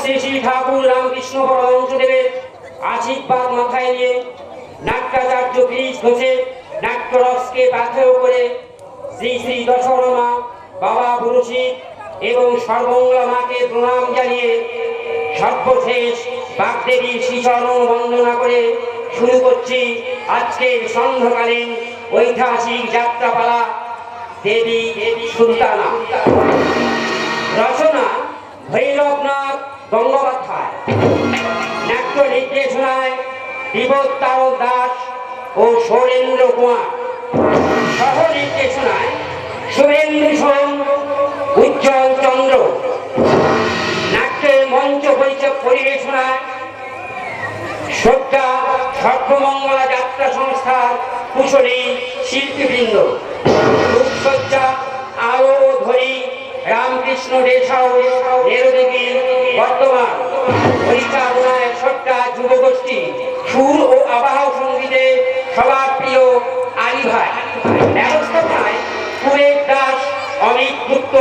শ্রী শ্রী ঠাকুর রামকৃষ্ণ পরমহংসদেবের আশীর্বাদ মাথায় নিয়ে নাট্যাচার্য গিরিশ ঘোষের নাট্যরসকে পাথেয় করে শ্রী শ্রী দশরমা বাবা পুরুষিক এবং সর্বমঙ্গলা মাকে প্রণাম জানিয়ে সর্বশেষ বাগদেবীর শ্রীচরণ বন্দনা করে শুরু করছি আজকের সন্ধ্যাকালীন ঐতিহাসিক যাত্রাপালা দেবী সুলতানা। রচনা ভৈরবনাথ গঙ্গোপাধ্যায়, নাট্য নির্দেশনায় বিবোধ তারক দাস ও সৌরেন্দ্র কুমার, সহ নির্দেশনায় শুভেন্দু সোম, উজ্জ্বল চন্দ্র। নাট্যের মঞ্চ পরিবেশনায় শ্রদ্ধা সর্বমঙ্গলা যাত্রা সংস্থার কুশলী শিল্পীবৃন্দ। রূপসজ্জা আলো ধরি রামকৃষ্ণ দেশাও নেরোদেবী বর্তমান। পরিচালনায় শ্রদ্ধা যুবগোষ্ঠী। সুর ও আবাহক সঙ্গীতে সবার প্রিয় আলী ভাই। ব্যবস্থাপনায় কুবের দাস, অমিত গুপ্ত,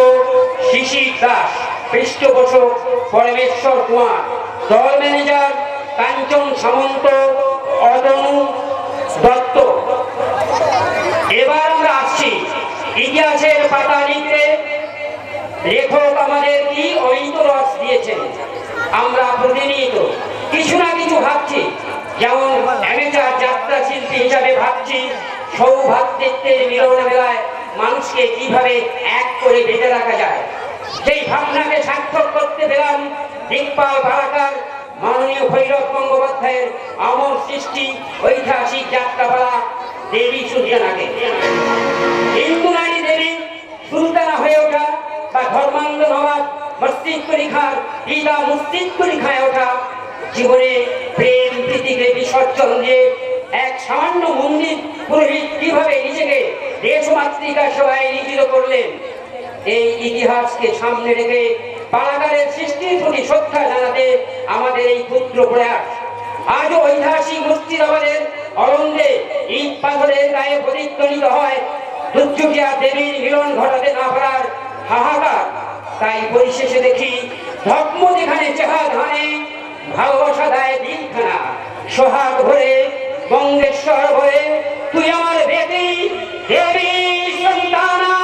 শিশির দাস, পৃষ্ঠপোষক পরমেশ্বর কুমার, দল ম্যানেজার কাঞ্চন সামন্ত, অতনু দত্ত। এবার আমরা আসছি ইতিহাসের পাতা লিখতে লেখক আমাদের কি অমিত রস দিয়েছেন। আমরা প্রতিনিয়ত কিছু না কিছু ভাবছি, যেমন অ্যামেচার যাত্রা শিল্পী হিসাবে ভাবছি সৌভাতৃত্বের মিলন মেলায় মানুষকে কিভাবে এক করে বেঁধে রাখা যায়। সেই ভাবনাকে সার্থক করতে পেলাম দিকপাল বারাকার মাননীয় ভৈরব গঙ্গোপাধ্যায়ের অমর সৃষ্টি ঐতিহাসিক যাত্রাপালা দেবী সুলতানাকে। হিন্দু নারী দেবী সুলতানা হয়ে ওঠা বা ধর্মান্ধ নবাব মস্তিষ্ক রেখার পিতা মস্তিষ্ক রেখায় ওঠা, জীবনে প্রেম প্রীতিকে বিসর্জন দিয়ে এক সামান্য মন্দির পুরোহিত কিভাবে নিজেকে দেশমাতৃকার সেবায় নিয়োজিত করলেন, এই ইতিহাসকে সামনে রেখে পালাগারের সৃষ্টির প্রতি শ্রদ্ধা জানাতে আমাদের এই ক্ষুদ্র প্রয়াস। আজও ঐতিহাসিক মুর্শিদাবাদের অরণ্যে ইট পাথরের গায়ে প্রতিধ্বনিত হয় দুর্যোগিয়া দেবীর মিলন ঘটাতে না পারার হাহাকার। তাই পরিশেষে দেখি ধর্ম যেখানে চেহা ধানে, ভালোবাসা দেয় দিলখানা। সোহাগ ভরে গঙ্গেশ্বর ভরে তুই আমার বেটি দেবী সুলতানা।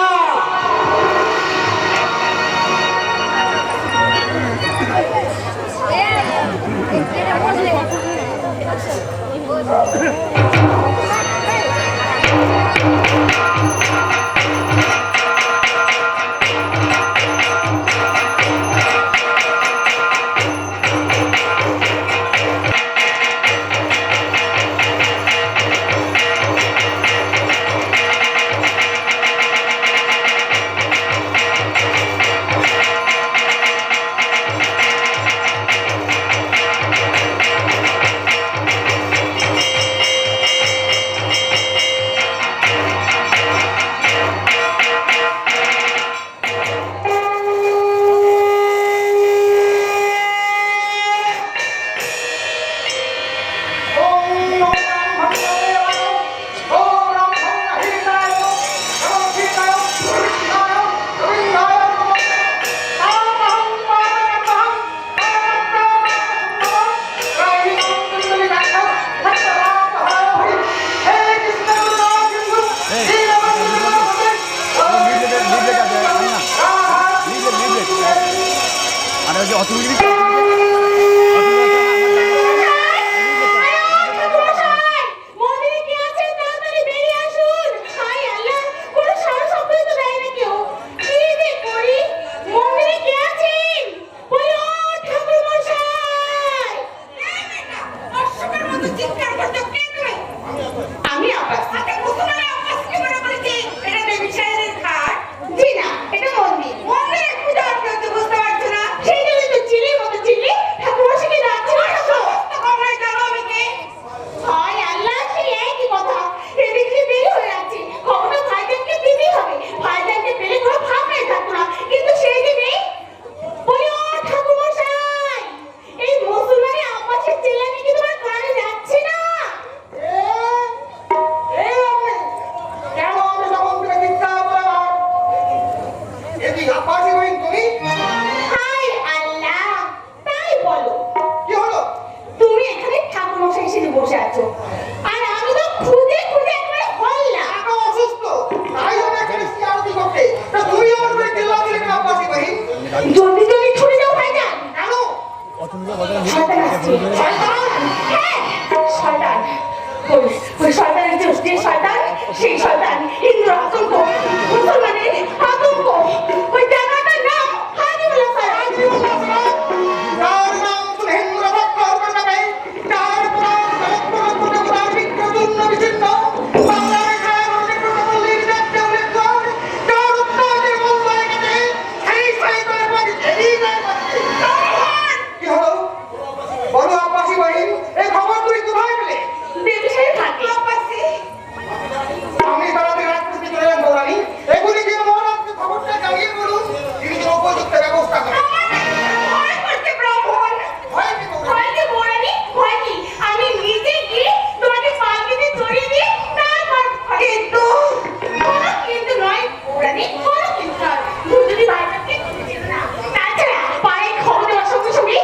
ঠাকুর শয়তান আসছে। শয়তান! হ্যাঁ, শয়তান। ওই শয়তানের যে শয়তান, সেই শয়তান হিন্দুর আতঙ্ক, মুসলমানের আতঙ্ক। ওই জায়গাটার নাম হাজিউল্লাহ স্যার। হাজিউল্লাহ স্যার, যার নাম শুনে হিন্দুরা ভক্ত হয়ে যাবে, যার পুরাণ তার বিক্রতুন্য বিচ্ছিন্ন বাংলার গায়ে অনেক মল্লির যাচ্ছে অনেক ঘর, যার উত্তাদের মূল্য এখানে সেই শয়তানের বাড়ি এড়িয়ে যায়। কি হলো? বলো আব্বাসী বাহিনী, এই খবর তুমি কোথায় পেলে? বিদেশে থাকি। আব্বাসী, আমি তাড়াতাড়ি রাজপুত্রী চলে যান বৌরানী। এগুলি গিয়ে মহারাজকে খবরটা জানিয়ে বলুন, তিনি যেন উপযুক্ত ব্যবস্থা করেন। ভয় করছে ব্রাহ্মণ। ভয় কি বৌরানী? ভয় কি বৌরানী? ভয় কি? আমি নিজে গিয়ে তোমাকে পালকিতে চড়িয়ে দিয়ে তারপর কিন্তু কিন্তু নয় বৌরানী, কোনো কিন্তু নয়। তুমি যদি বাইরে ছিল না, তাছাড়া পায়ে খবর দেওয়ার সঙ্গে সঙ্গে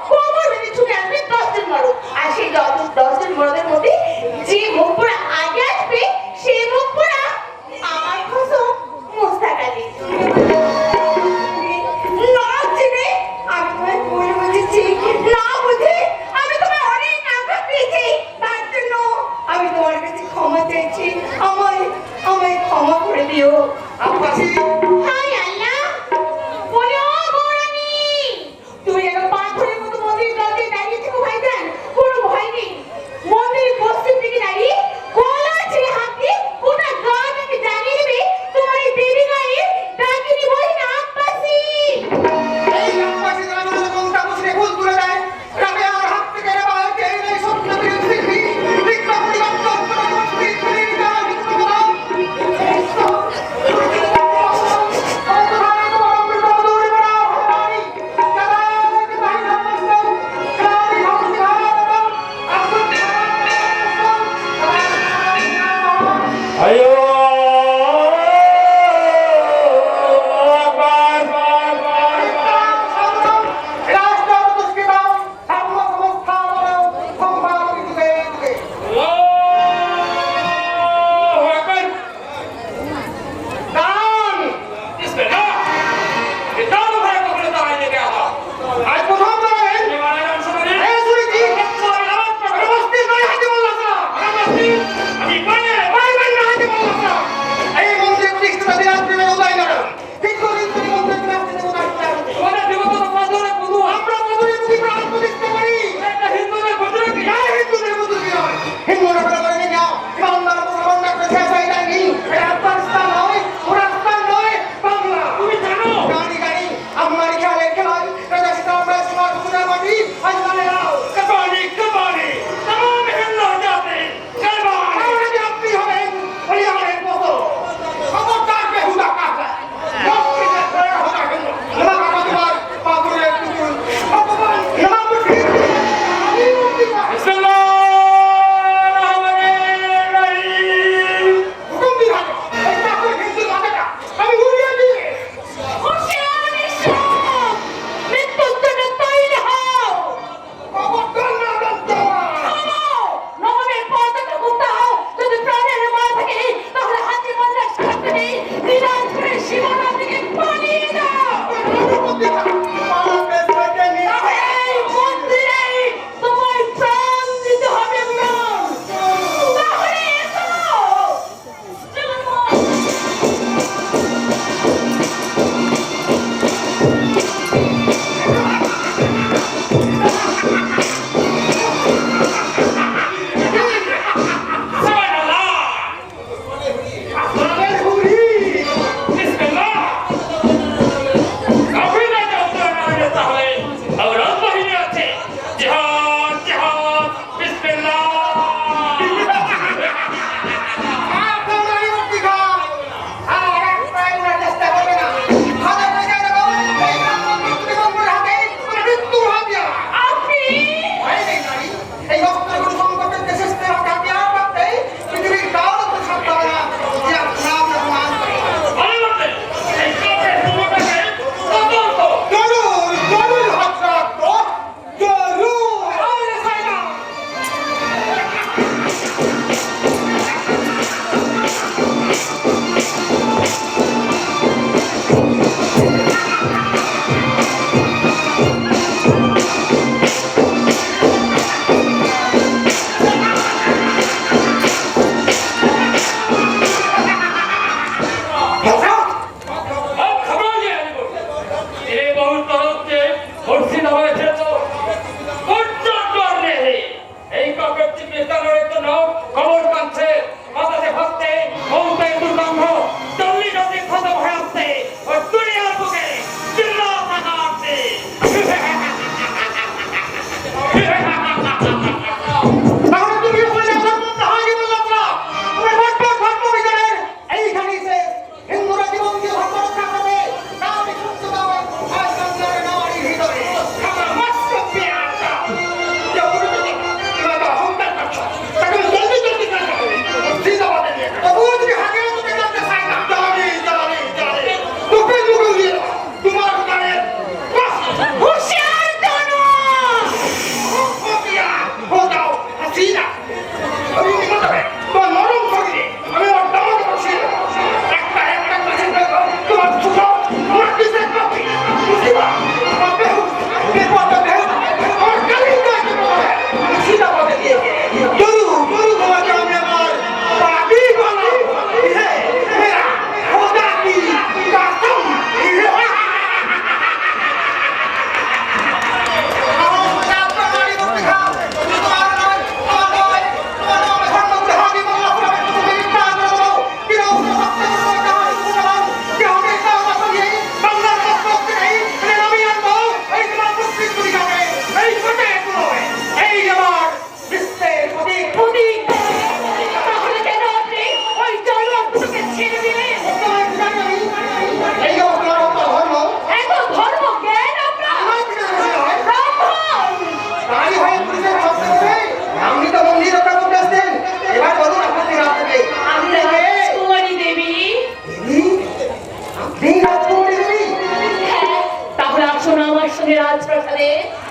কোমর বেঁধে ছুটে আসবে 10 জন মরদ। আর সেই 10 জন মরদের মধ্যে যে মুখ পোড়া আগে আসবে, সে মুখ পোড়া আমার খসম মুস্তাক আলী। না জেনে আমি তোমায় ভুল বুঝেছি, না বুঝে আমি তোমায় অনেক আঘাত দিয়েছি, তার জন্য আমি তোমার কাছে ক্ষমা চাইছি। আমায় ক্ষমা করে দিও আব্বাসী। হায় আল্লাহ, বলো বৌরানী, তুমি যেন পাথরের মতো মন্দির দরজায় দাঁড়িয়ে থেকো ভাইজান, কোনো ভয় নেই। মন্দিরের পশ্চিম দিকে দাঁড়িয়ে গলা ছেড়ে হাত দিয়ে গোটা গাঁটাকে জানিয়ে দেবে তোমার এই দেবী গায়ে ডাকিনি বই না আব্বাসী। এই আব্বাসী জানানো কোনটা বুঝলে ভুল করে দেয়,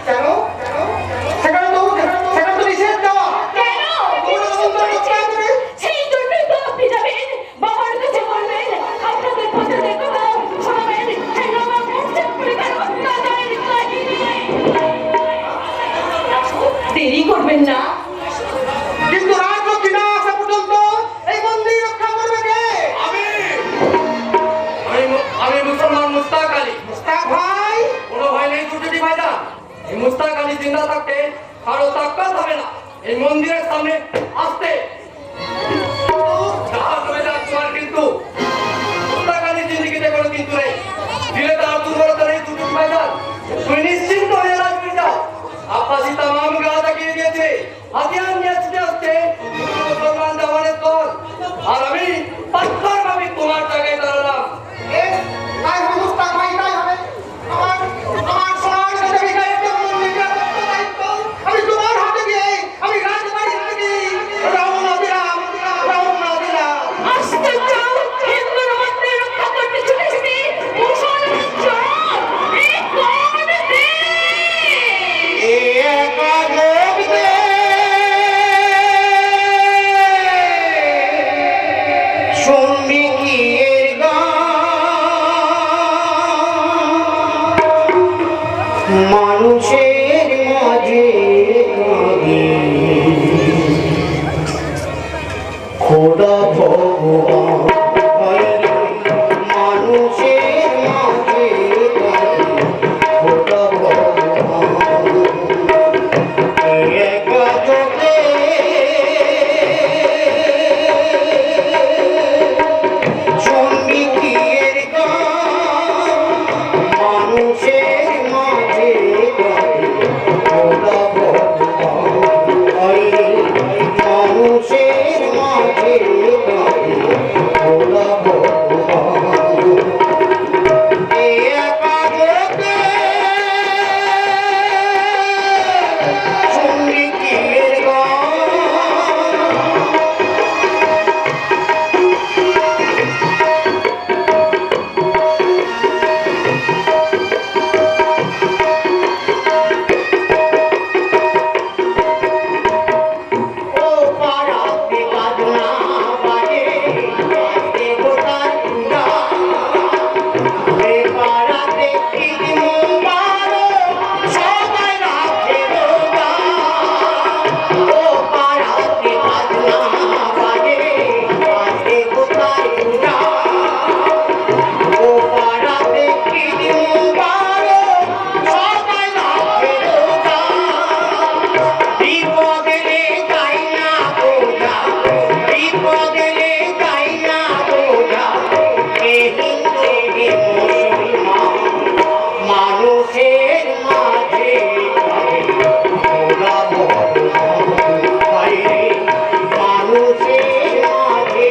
কেন সেখানে তো নিষেধ দেওয়া। কেন? সেই জন্যই তো আপনি যাবেন, বাবার কাছে বলবেন, আপনাদের পথে কোনো শোনাবেন, সেই বাবা মুর্শিদ পরিবার অত্যাচারের কাহিনী। দেরি করবেন না। কিন্তু রাজলক্ষ্মী না আসা পর্যন্ত এই মন্দির রক্ষা করবে কে? আমি মুসলমান মুস্তাক আলী। মুস্তাক ভাই, কোনো ভয় নেই দুটি ভাইজান। এই মুস্তাক আলী জিন্দা থাকতে কারো তাক্কাত হবে না এই মন্দিরের সামনে আসতে। জাহাজ হয়ে যাচ্ছে আর কিন্তু মুস্তাক আলী জিন্দিগিতে কোনো কিন্তু নেই। দিলে তার দুর্বলতা নেই দুটি ভাইজান। তুই নিশ্চিন্ত হয়ে রাখবি যাও। আব্বাসি তামাম গা দেখিয়ে দিয়েছে, হাতিয়ার নিয়ে ছুটে আসছে মুসলমান জওয়ানের দল। আর আমি পাথর ভাবি তোমার জায়গায় দাঁড়ালাম। তাই হবে মুস্তাক ভাই, তাই হবে। আমার সোনার সাথে বিকাশের জন্য নিজের দায়িত্ব আমি তোমার হাতে দিয়ে আমি রাজবাড়ি থেকে রওনা দিলাম। আশ্চর্য! হিন্দুর মন্দির রক্ষা করতে ছুটে এসেছে মুসলমান চোর! এ কোন দেশ? মানুষের মাঝে খোদা ভগবান, মানুষের মাঝে খোদা ভগবান, একা জোটে শুনবি কি এর গান, মানুষের মাঝে খোদা ভগবান, মানুষের মাঝে খোদা ভগবান, একা জোটে শুনবি কি এর গান। ও পাড়াতে বাজনা বাজে, বাজে গোটার পূজা। এ পাড়াতে ঈদ মুবারক, সবাই রাখে রোজা। ও পাড়াতে বাজনা বাজে, বাজে গোটার পূজা। ও পাড়াতে ঈদ মুবারক, সবাই রাখে রোজা। বিপদে যাই না বোঝা, বিপদে যাই না বোঝা, এ হিন্দু এ মুসলমান, মানুষের মাঝে খোদা ভগবান, বাইরে মানুষের মাঝে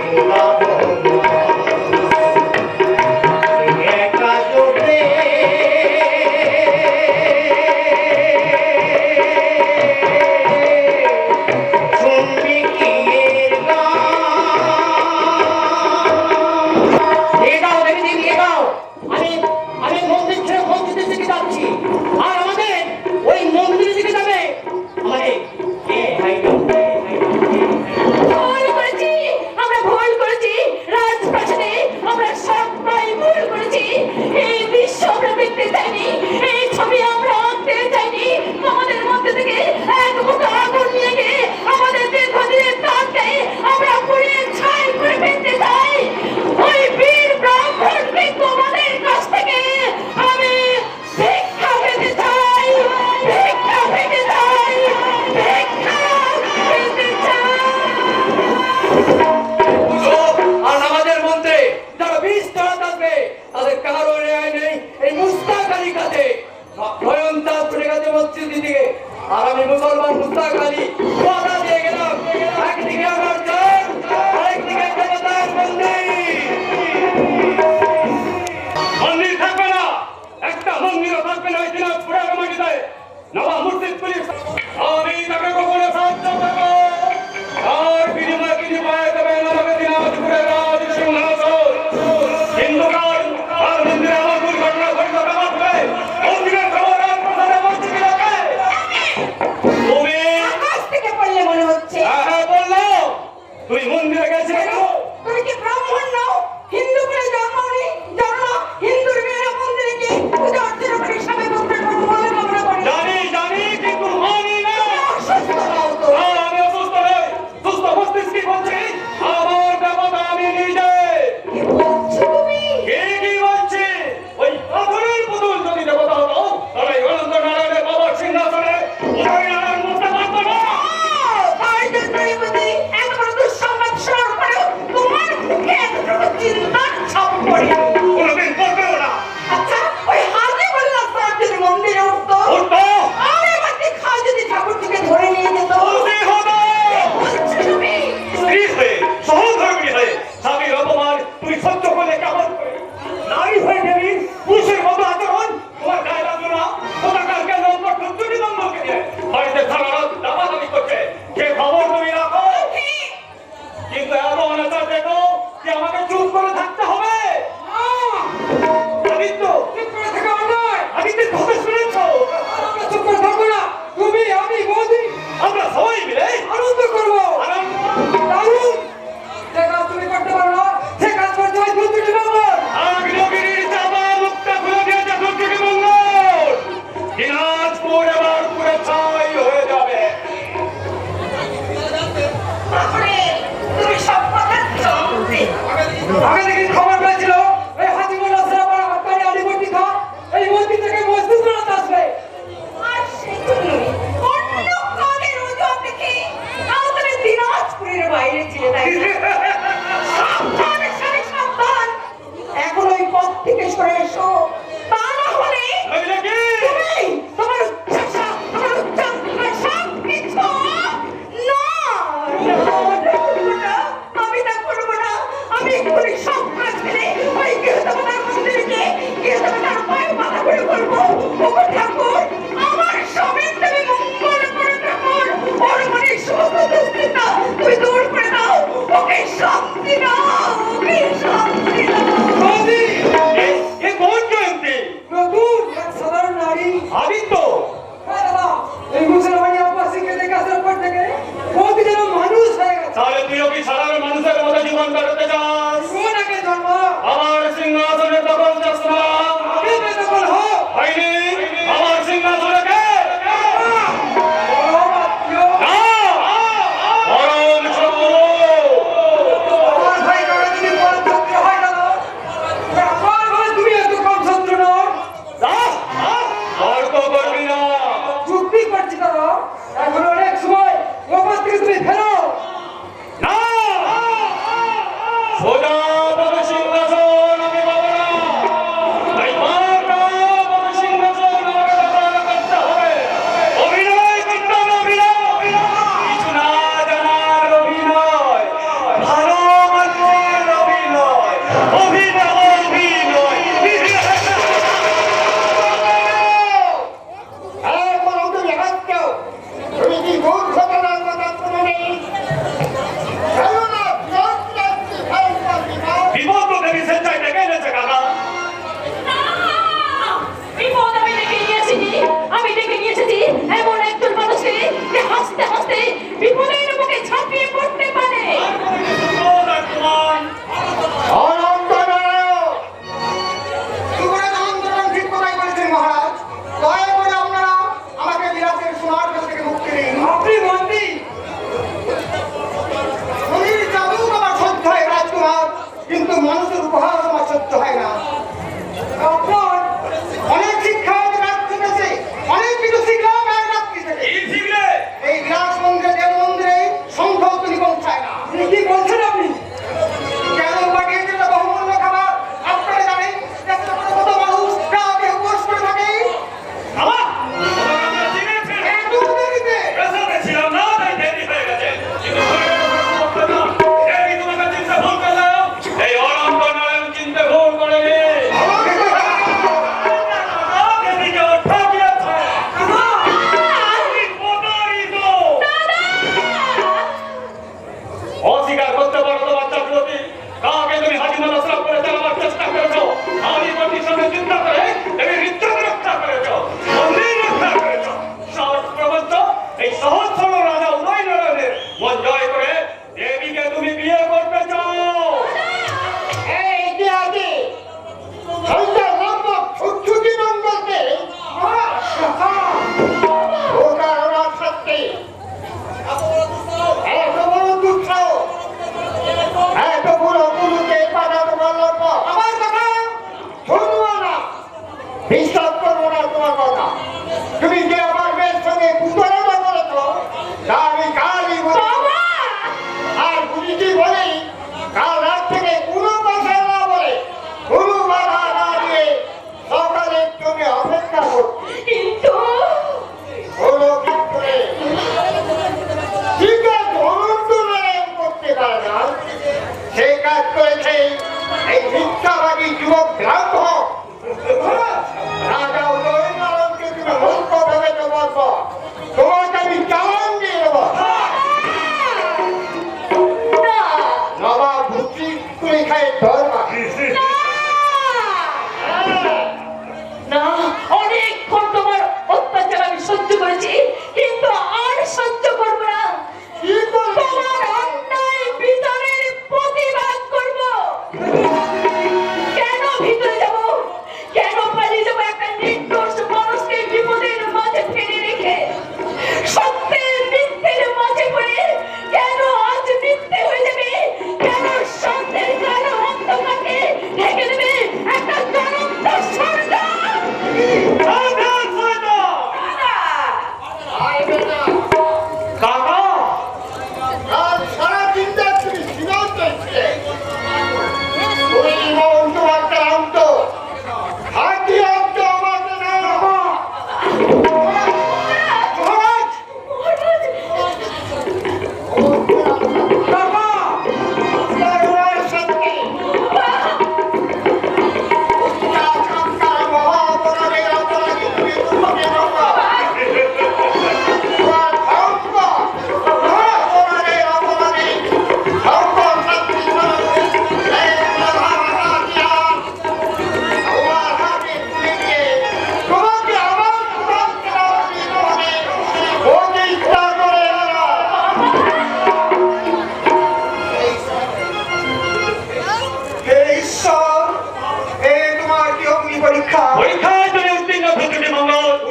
খোদা ভগবান, একা জোটে শুনবি কি এর গান। এগাও দেখি এগাও। আমি মন্দির ছেড়ে মসজিদের দিকে যাচ্ছি, আর আমাদের ওই মন্দিরের দিকে যাবে আমাদের ভুল করেছি, আমরা ভুল করেছি, রাজপ্রাসাদে আমরা সবাই ভুল করেছি। এই দৃশ্য আমরা দেখতে চাইনি, এই ছবি আমরা আঁকতে চাইনি। আমাদের মধ্যে থেকে এক মুঠো আগুন নিয়ে গিয়ে আমাদের দীর্ঘদিনের তাপকে আমরা পুড়িয়ে ছাই করে ফেলতে চাই। ওই বীর ব্রাহ্মণকে তোমাদের কাছ থেকে আমি ভিক্ষা পেতে চাই, ভিক্ষা পেতে চাই, ভিক্ষা পেতে চাই। আর আমাদের মন্ত্রে যারা বিষ ধরা থাকবে তাদের কারো রেহাই নেই এই মুস্তাক আলী কাছে। নয়ন দাস চলে গেছে মসজিদ দিকে, আর আমি মুসলমান মুস্তাক আলী কথা দিয়ে গেলাম, একদিকে আমার জান, আরেকদিকে দেবতার মন্দির। মন্দির থাকবে না, একটা মন্দিরও থাকবে না এই দিনাজপুরের মাটিতে। নবাব মুর্শিদ পুলিশ আমি তাকে কখনো সাহায্য করবো, আর বিনিময়ে দেবেন আমাকে দিনাজপুরের রাজ সিংহাসন। হিন্দুকাল আর মন্দিরে আমার দুর্ঘটনা ঘটনা হবে, মন্দিরের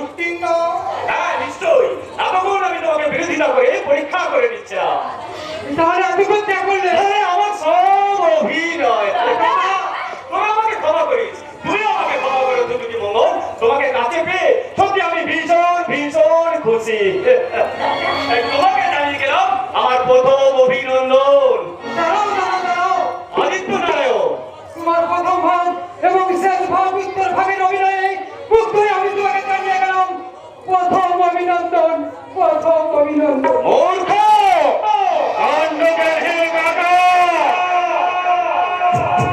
উত্তীর্ণ? হ্যাঁ নিশ্চয়ই, এতক্ষণ আমি তোমাকে বিরোধিতা করে পরীক্ষা করে নিচ্ছিলাম। তাহলে এতক্ষণ ত্যাগ করলে? আমার সব অভিনয়। তুমি আমাকে ক্ষমা করিস, তুমি আমাকে ক্ষমা করো দুটি মঙ্গল। তোমাকে কাছে পেয়ে সত্যি আমি ভীষণ ভীষণ খুশি। তোমাকে জানিয়ে গেলাম আমার প্রথম অভিনন্দন। দাঁড়াও। আদিত্য নারায়ণ, তোমার প্রথম ভাগ এবং শেষ ভাগ উত্তর ভাগের অভিনয়ে মুগ্ধ হয়ে আমি তোমাকে জানিয়ে গেলাম প্রথম অভিনন্দন। মূর্খ! কাণ্ডজ্ঞানহীন কাকা!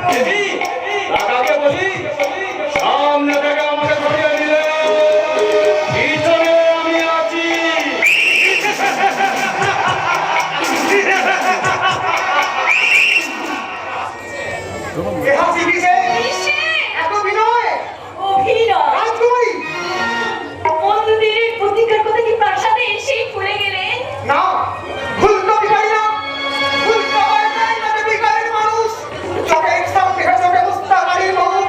দেবী, কাকাকে বলি, সামনে থেকে আমাকে সরিয়ে দিলে পিছনে আমি আছি। এ হাসি কিসে? এত বিনয়? অভিনয় রাজকুমারী? মন্দিরের প্রতিকার কথা কি প্রাসাদে এসেই ভুলে গেলেন? না, ভুলতে আমি পারি না। ভুলতে আমার নাই না দেবী গায়ের মানুষ। চোখের সামনে চোখে মুস্তাকারির মুখ,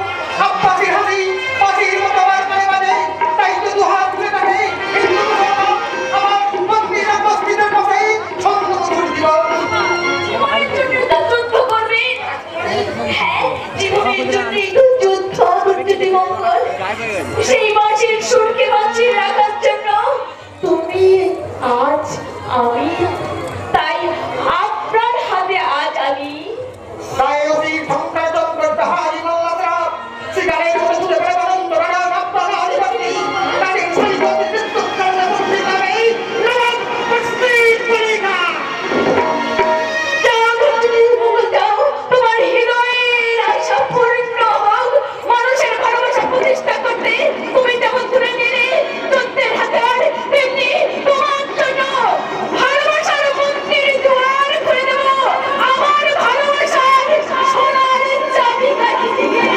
আব্বাসির হাসি, পাখির মতো আমার কানে বাজে। তাই তো দুহাত তুলে থাকে হিন্দু ধর্ম আমার মন্দিরে মসজিদের পাশে ছন্দ মধুর জীবন। জীবনের জন্য তো যুদ্ধ করবেন। হ্যাঁ, জীবনের জন্য যুদ্ধ করতে মঙ্গল। সেই বাঁশির সুরকে বাঁচিয়ে রাখার জন্য তুমি আজ আমি, তাই আপনার হাতে আজ আমি তাই অতি সংখ্যায় চন্দ্র তাহারি মাল্লাদরা সিগারেট মধ্যে ছুটে বেড়ে আনন্দ রাগা আপনারা আদিবাসী তাদের সৈন্য নেতৃত্ব করলে মন্দির নামে নবাব মসজিদ পরীক্ষা। যাও তুমি মুকুল যাও, তোমার হৃদয়ের আশা পূর্ণ হোক। মানুষের ভালোবাসা প্রতিষ্ঠা করতে তুমি যেমন তুলে নিলে তত্ত্বের হাতিয়ার, তেমনি তোমার জন্য ভালোবাসার মন্দির দুয়ার খুলে দেব। আমার ভালোবাসার সোনার চাবিকাঠি দিয়ে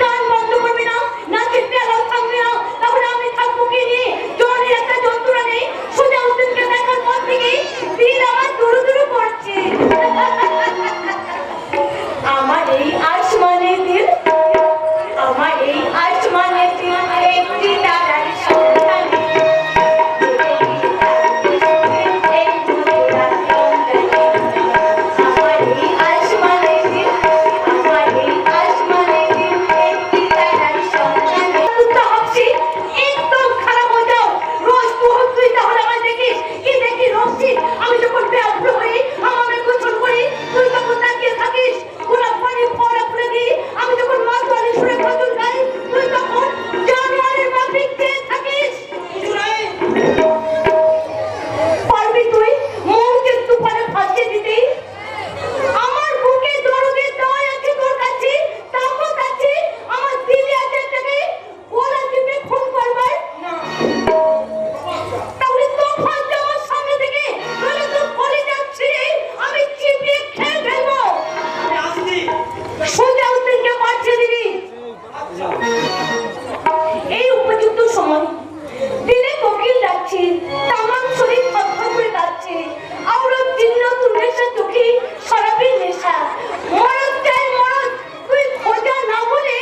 গান বন্ধ করবে না, নাচের পেলাও থাকবে না, তাহলে আমি থাকবো কি নিয়ে? জলের একটা যন্ত্রণা নেই, সোজা উদ্দিনকে দেখার পর থেকেই দিন আমার দুরু দুরু পড়ছে। আমার এই আসমানের দিল, আমার এই আসমানের দিল একটি তারার সন্ধান। এই মধুরা আমার এই আসমানের দিল, আমার এই আসমানের দিল একটি তারার সন্ধান। কুত্তা ভাবছি একদম খারাপ হয়ে যাও। রোজ তুই তাহলে আমায় দেখিস কি দেখি রোজছি। আমি যখন ব্যাঘ্র হই আমাকে গোসল করি, তুই তখন তাকিয়ে থাকিস। গোলাপ পানি ফোড়া খুলে দিই, আমি যখন মাতোয়ারি সুরে গজল গাই, তুই তখন জানোয়ারের মাফিক চেয়ে থাকিস। পারবি তুই মৌকের তুফানে ভাসিয়ে দিতে? আমার বুকে দরদের দয় আছে তোর কাছে, তাকত আছে, আমার দিলে আছে তোকে ওরা দিবে খুন করবার। তাহলে তোফান আমার সামনে থেকে নইলে তোর কলিজা ছিঁড়ে আমি চিবিয়ে খেয়ে ফেলবো। সোজা উদ্দিনকে পাঠিয়ে দিবি। এই উপযুক্ত সময় দিনে কোকিল ডাকছে, তামাম শরীর থরথর করে কাঁপছে। আওরাত দিন তুমেশা চোখে শরাবের নেশা। মরদ চাই মরদ, তুই খোঁজা না বলে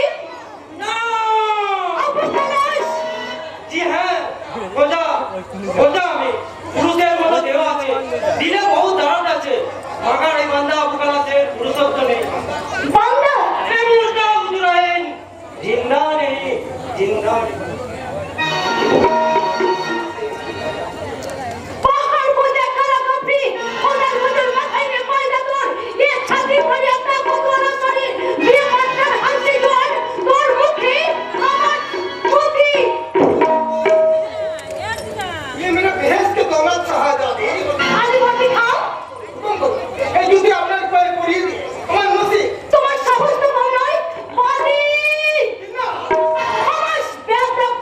অপসারস। জি হ্যাঁ, খোঁজা আমি পুরুষের মতো দেহ আছে, দিলে বহু দারুণ আছে। মাগার এই বান্দা আবুকাল আছে, পুরুষত্ব নেই। বান্দা এই মুর্দা হুজুরাইন, জিন্দা নেই, জিন্দা নেই। পাহাড় বোঝা কারা কাপড়ি, খোদার হুজুর মাথায় নে পয়দা তোর। এ ছাতি ভরে একটা কতলা শরীর, বিয়ে মাস্টার হাসি জোয়ান, তোর মুখে আমার মুখে। ये मेरा बहस के दौरान शाहजादी আলি বটি খাও, এই যদি আপনার পায়ে পড়ি আমার নসি তোমার সাহস তো কম নয়। বাদি না খামাস বেয়াদব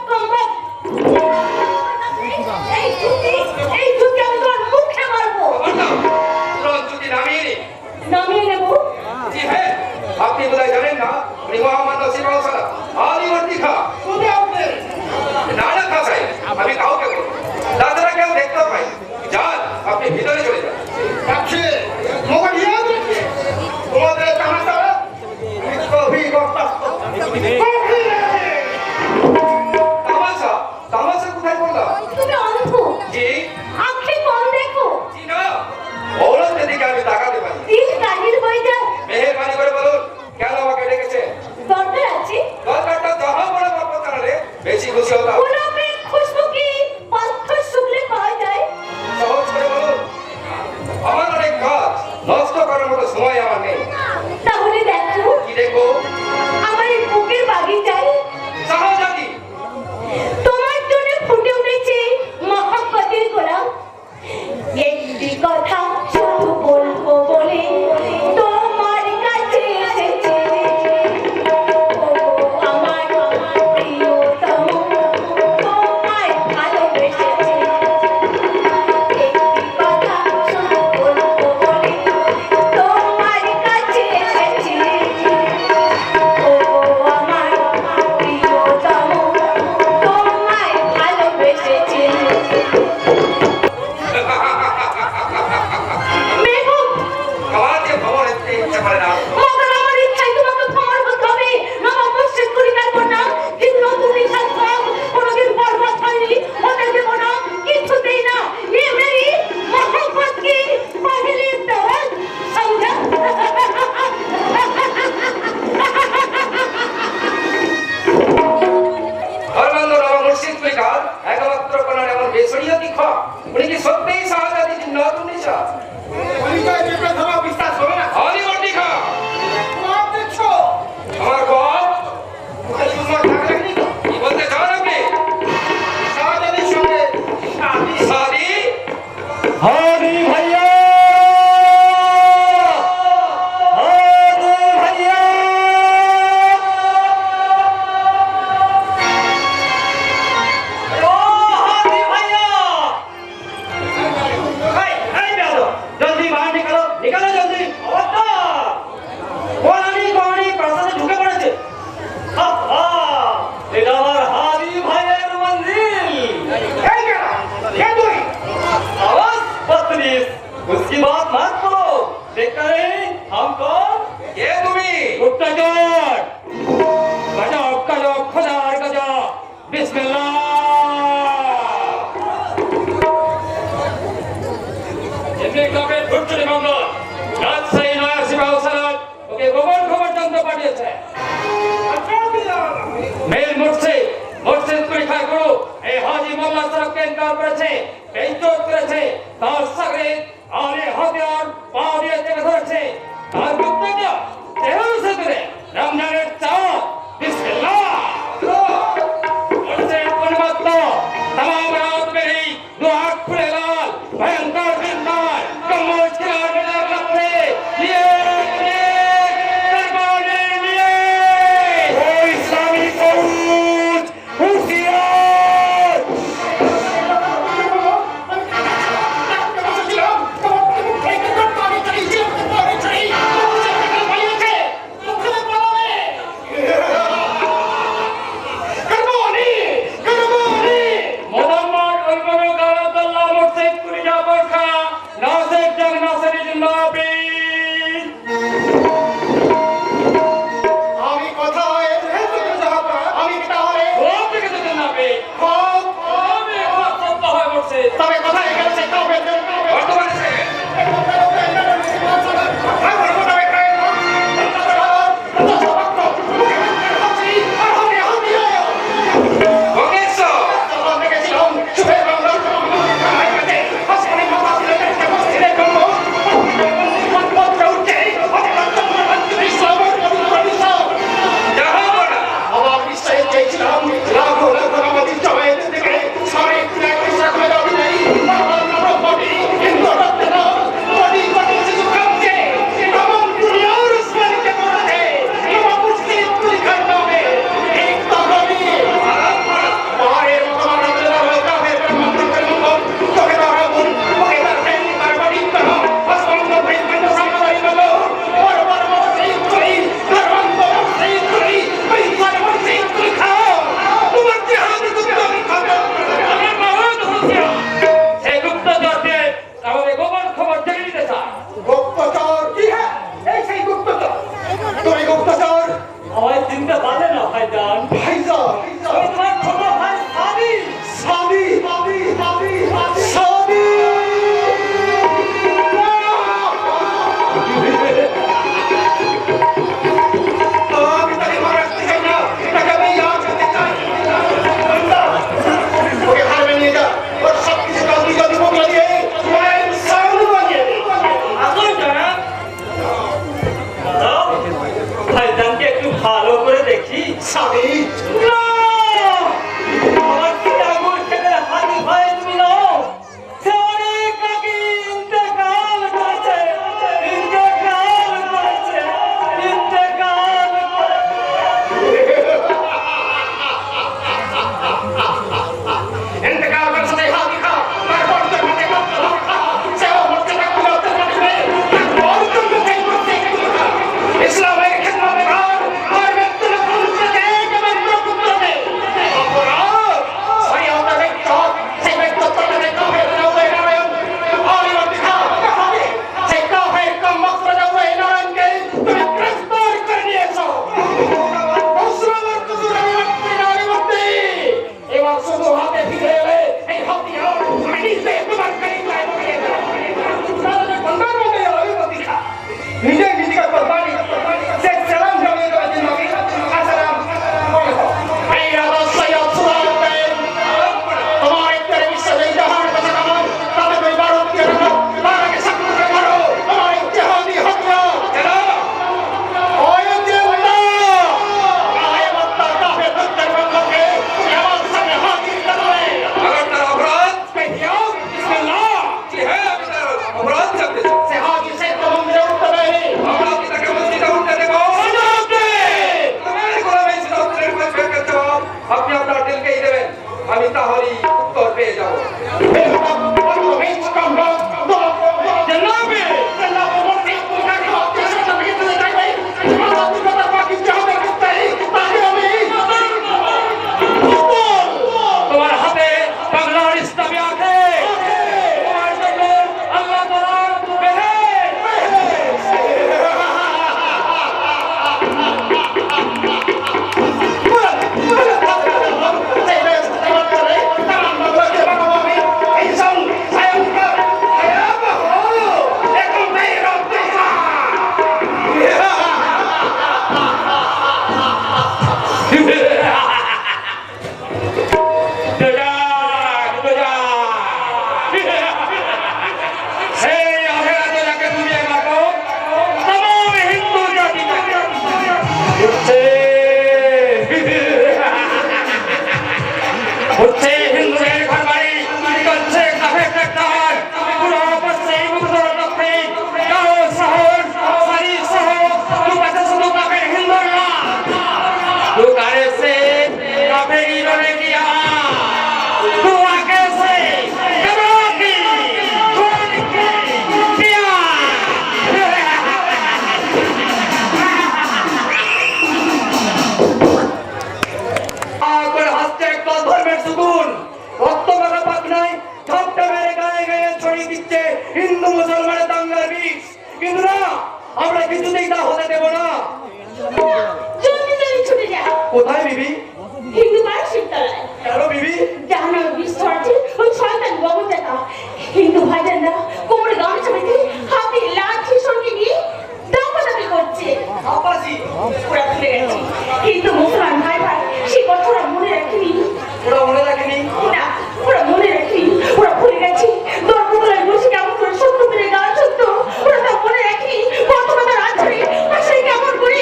খুশি হতাম। গোলাপের খুশবু কি পাথর শুকলে পাওয়া যায়? সহজ করে বলুন। আমার অনেক কাজ, নষ্ট করার মতো সময় আমার নেই। তাহলে দেখো, কি দেখো? আমার এই বুকের বাগিচায় শাহজাদি, তোমার জন্য ফুটে উঠেছে মহব্বতের গোলাপ। একটি কথা শুধু বলবো বলে তোমার কাছে এসেছি। ওগো আমার প্রিয়তম, তোমায় ভালোবেসেছি। একটি কথা শুধু বলবো বলে তোমার কাছে এসেছি। ওগো আমার প্রিয়তম, তোমায় ভালোবেসেছি। মেঘু, আমার যে ভ্রমণ হতে ইচ্ছে করে না। মগর আমার ইচ্ছায় তোমাকে ক্ষমার করতে হবে। নবাব মুর্শিদ করিকার কন্যা, কিন্তু তুমি সব কোনোদিন বরবাদ হয়নি, হতে দেব না, কিছুতেই না। ये मेरी मोहब्बत की पहली दौलत, समझा? ধর্মান্ধ নবাব মুর্শিদ কলিকার একমাত্র কন্যার এমন বেসরীয় কি খা? উনি কি সত্যিই শাহজাদির নতুন নিশা? পরিচয় চেপে ধরা বিশ্বাস হবে না। হরি বটি খা। তোমার দেখছো আমার বল, ওকে সুন্দর ঢাক লাগনি তো? কি বলতে চান আপনি? শাহজাদির সঙ্গে শাদি। শাদি? हरी भैया हरी भैया ओ हरी भैया এই বেয়াদব, জলদি বাহার নিকালো, নিকালো জলদি। কোনানি প্রাসাদে ঢুকে পড়েছে। এটা আমার হারি ভাইয়ের মন্দির এই কেন? কে তুই? आवाज बदतमीज उसकी बात मत करो देखता नहीं हम कौन কে তুমি? গুপ্তচর, গজব গজব খোদার গজব, বিসমিল্লাহ। এমনি কবে ধুরছুরি মঙ্গল, রাজশাহী নয়া সিপাহ সালাদ ওকে গোবর খবর যন্ত্র পাঠিয়েছে। মেল মুর্শিদ, মুর্শিদ পরীক্ষা করো, এই হাজি মোল্লা সাহেবকে ইনকার করেছে, বেইজ্জত করেছে, তার সাগরে আরে হাতিয়ার পা দিয়ে চেপে ধরেছে, তার বক্তব্য তেরোশো করে রমজানের চাঁদ, বিসমিল্লাহ। মুর্শিদ উন্মত্ত, तमाम रात में ही दो आँख खुले लाल, भयंकर जिंदान, कमोज खिलाड़ में लग लगते, लिए दरबारे लिए। ओ इस्लामी फौज होशियार আমি তাহলেই উত্তর পেয়ে যাব। তোমার হাতে বাংলার ইসলামী আছে, তোমার জন্য আল্লাহ তাআলার মেহের। সেই অপরাধে যাকে তুমি মারো, তমাম হিন্দু জাতি হচ্ছে হিন্দুদের ঘরবাড়ি, চলছে কাফের ট্রাক্টর, পুরো পশ্চিম উত্তর দক্ষিণ কারো শহর সারি শহর তু কাছে শুধু কাফের হিন্দুর না, তু কারে সে কাফের ইরনে কিয়া তু আগে সে কবর কি খুন কি কিয়া। করে হাসছে একটা ধর্মের সুকুন, রক্ত মাখা পাখনায় ঝাপটা মেরে গায়ে গায়ে ছড়িয়ে দিচ্ছে হিন্দু মুসলমানের দাঙ্গার বিষ। কিন্তু না, আমরা কিছুতেই তা হতে দেব না। জলদি জলদি ছুটে যা। কোথায় বিবি? হিন্দু মায়ের শিবতলায়। কেন বিবি? জাহান্নামে বিষ ছড়াচ্ছে ওই শয়তান ববজাতা। হিন্দু ভাইজানরা কোমরে গামছা বেঁধে হাতে লাঠি সঙ্গে নিয়ে দাপাদাপি করছে। আব্বাসি, ওরা ভুলে গেছে কিন্তু মুসলমান ভাই ভাই সেই কথা ওরা মনে রাখেনি। ওরা মনে রাখেনি? না, ওরা মনে রাখেনি, ওরা ভুলে গেছে দরপুতলায় বসে কেমন করে সত্য পেরে গান শুনতো। ওরা তা মনে রাখেনি কতটার আছড়ে আসলে কেমন করে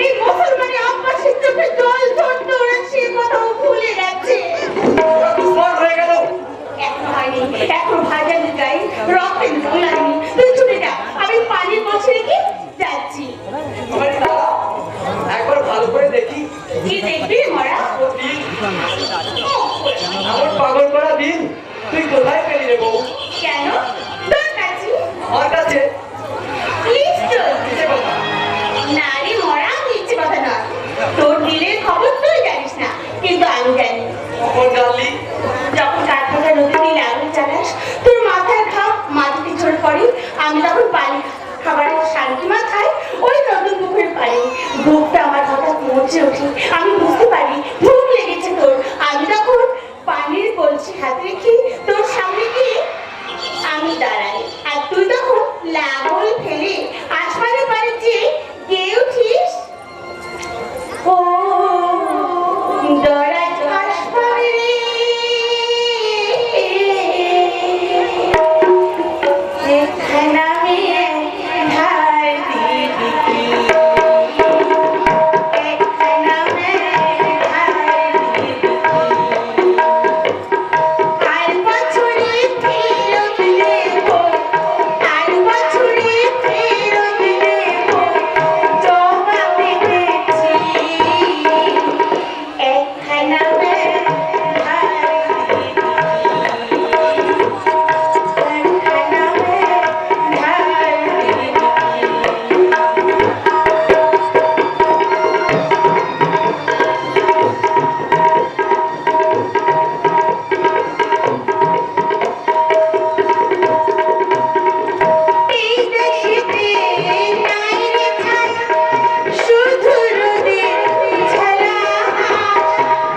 এই মুসলমানের আব্বাসের চোখে জল ঝরতো। ওরা সে কথাও ভুলে গেছে। ওরা দুশ্মন হয়ে গেল। এখনো হয়নি, এখনো ভাইজানের গায়ে রক্তের জল লাগেনি। তুই ছুটে যা, আমি পানির বসে রেখে যাচ্ছি। আমার দাদা, একবার ভালো করে দেখি। কি দেখবি মরা? ও দিন, আমার পাগল করা দিন তুই কোথায় পেলি রে বউ? কেন? তোর কাছে আমার কাছে? নিশ্চয়। কিসে কথা? নারী মরা মিথ্যে কথা নয়। তোর দিলের খবর তুই জানিস না, কিন্তু আমি জানি। কখন জানলি? যখন কাঠপাটা নদী দিয়ে আগুন চালাস, তোর মাথার ঘাম মাটিতে ঝরে পড়ে, আমি তখন পানি খাবারের শান্তি মাথায় ওই নতুন পুকুরের পানি। বুকটা আমার হঠাৎ মরছে ওঠে, আমি বুঝতে পারি ভুল লেগেছে তোর। আমি তখন পানির কলসি হাতে রেখে তোর সামনে গিয়ে আমি দাঁড়াই, আর তুই তখন লাঙল ফেলে আসমানের পাড়ে যেয়ে গেয়ে উঠিস, ও দরাজ আসমানে এখানে আমি ধার দিয়ে দিই, এখানে আমি ধার দিয়ে দিই। আর বছরে ফেরত দেব, আর বছরে ফেরত দেব, জমা পেতেছি একখানা ধার দিয়ে দিই, একখানা ধার দিয়ে দিই। এই দেশেতে নাই রে ছায়া, শুধু রোদের ঝালা,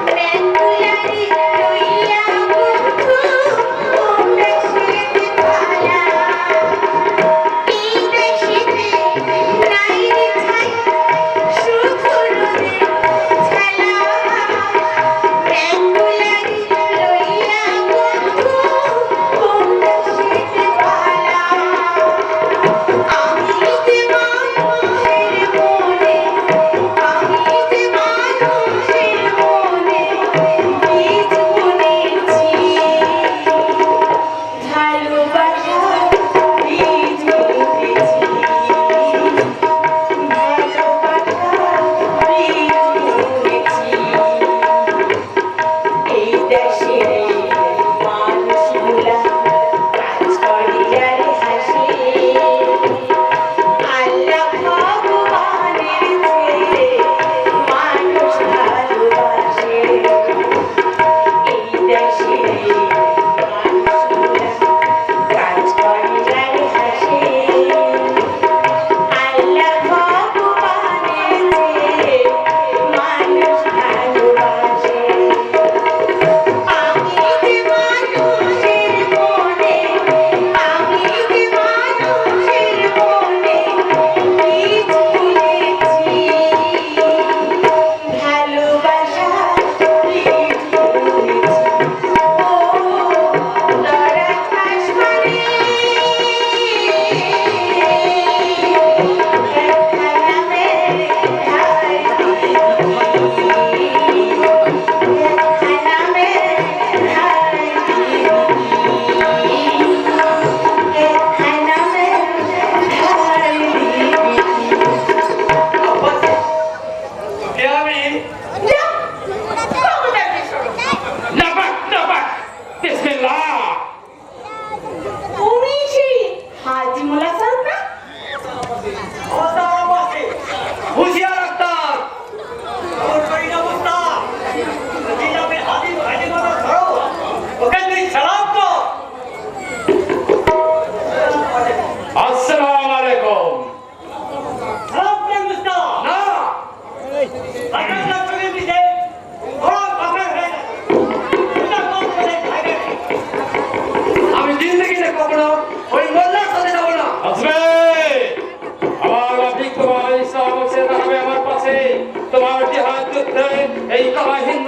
ব্যাকুলারি লইয়া বন্ধু কোন দেশেতে পালা। এই দেশেতে নাই রে ছায়া, শুধু রোদের ঝালা, ব্যাকুলারি লইয়া বন্ধু কোন দেশেতে পালা। আমি যে মানুষের মনে, আমি যে মানুষের মনে বীজ বুনেছি, ভালোবাসা বীজ বুনেছি, ভালোবাসা বীজ বুনেছি। এই দেশে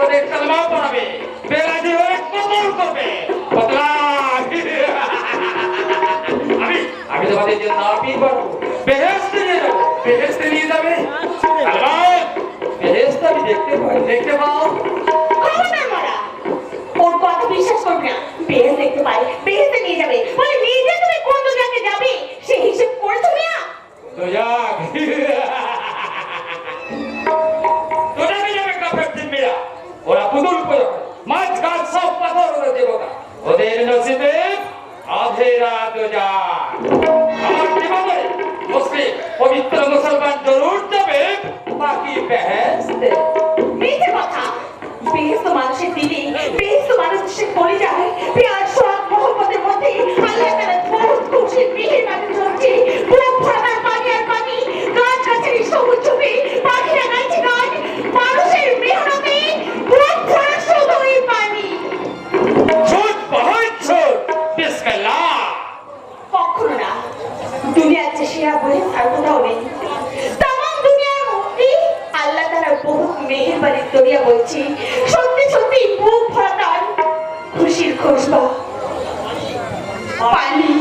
ওদের কালমা পড়াবে, বেলাজি হয়ে কবর করবে। বদলা আমি তোমাদের জন্য আপিল করবো, বেহেশতে নিয়ে যাবো। বেহেশতে নিয়ে যাবে? কালমা বেহেশতে আমি দেখতে পাও। খবরদার মারা, ওর কথা বিশ্বাস করবি না। বেহেস দেখতে পাই, বেহেসে নিয়ে যাবে বলে নিজে তুমি কোন দুনিয়াতে যাবে সেই হিসেব করে তুমি না। তো যাক, তোরাকে যাবে কাপড় দিনবিরা, ওরা পুতুল পুজো করে, মাছ গাছ সব পাথর ওরা দেবতা, ওদের নসিবে আধে রাত যায়। আমার জীবনে মুসলিম পবিত্র মুসলমান জরুর যাবে, বাকি বেহেশতে। মিথ্যে কথা। বেহেস তো মানুষের দিদি, বেহেস তো মানুষের বলে যায়। প্যার সোহাগ মোহব্বতের মধ্যে আল্লাহ তাআলা বহুত খুশির মিহির মাঝে চলছে। বুক ভরা পানি আর পানি, গাছ গাছের সবুজ ছবি, পাখিরা গাইছে গান, মানুষের মেহনতে বুক ভরা শুধুই পানি। ঝুট বহুত ঝুট, বিসমিল্লাহ। কখনো না, দুনিয়ার যে সেরা বলে আর কোথাও নেই। তামাম দুনিয়ার মধ্যে আল্লাহ তাআলার বহুত মেহেরবানির দরিয়া বইছে। সত্যি সত্যি বুক ভরা টান, খুশির খুশবা, পানি,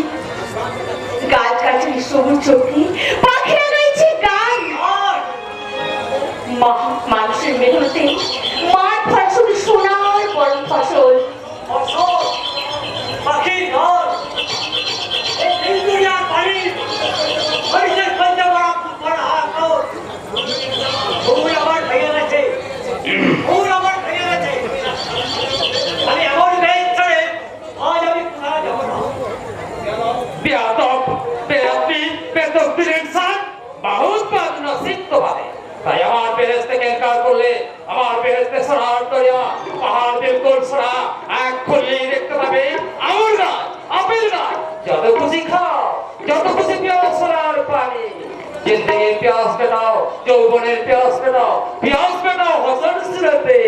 গাছ গাছের সবুজ চোখে, পাখিরা গাইছে গান। মানুষের মেহনতে মাঠ ভরা শুধু সোনার বরং ফসল। ফসল, পাখির ঘর, এই দুনিয়ার পানি, মানুষের সহ্য করা হাত। ঘুম আমার ভেঙে গেছে, ঘুম আমার ভেঙে গেছে। আমি এমন বেশ ছেড়ে আজ আমি কোথায় যাবো না। बेअदब, बेअदबी, बेतकदीर इंसान बहुत बदनसीब तुम्हारे। তাই আমার বেহেশতকে ইনকার করলে আমার বেহেশতে সরার দরিয়া, পাহাড় বিলকুল সরা, এক খুললেই দেখতে পাবে আঙুর গাছ, আপেল গাছ, যত খুশি খাও, যত খুশি পিয়াস সরার পানি। জিন্দগির প্যাস মেটাও, যৌবনের প্যাস মেটাও, প্যাস মেটাও হসন সুরতে।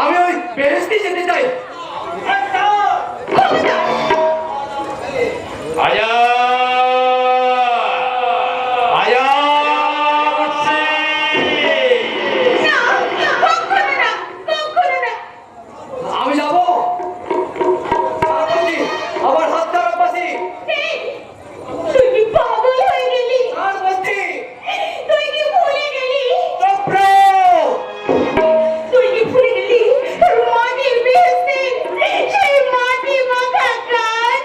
আমি ওই বেহেশতে যেতে চাই। आया आया मुझसे না, কখনো না, কখনো না। আমি যাবো। আমার হাত ধরো পাশে। এই, তুই কি পাগল হয়ে গেলি? আর বলছি তুই কি ভুলে গেলি? चुप्रो তুই কি ভুলে গেলি তোর মাটির বেহেশতে সেই মাটি মাখা গান?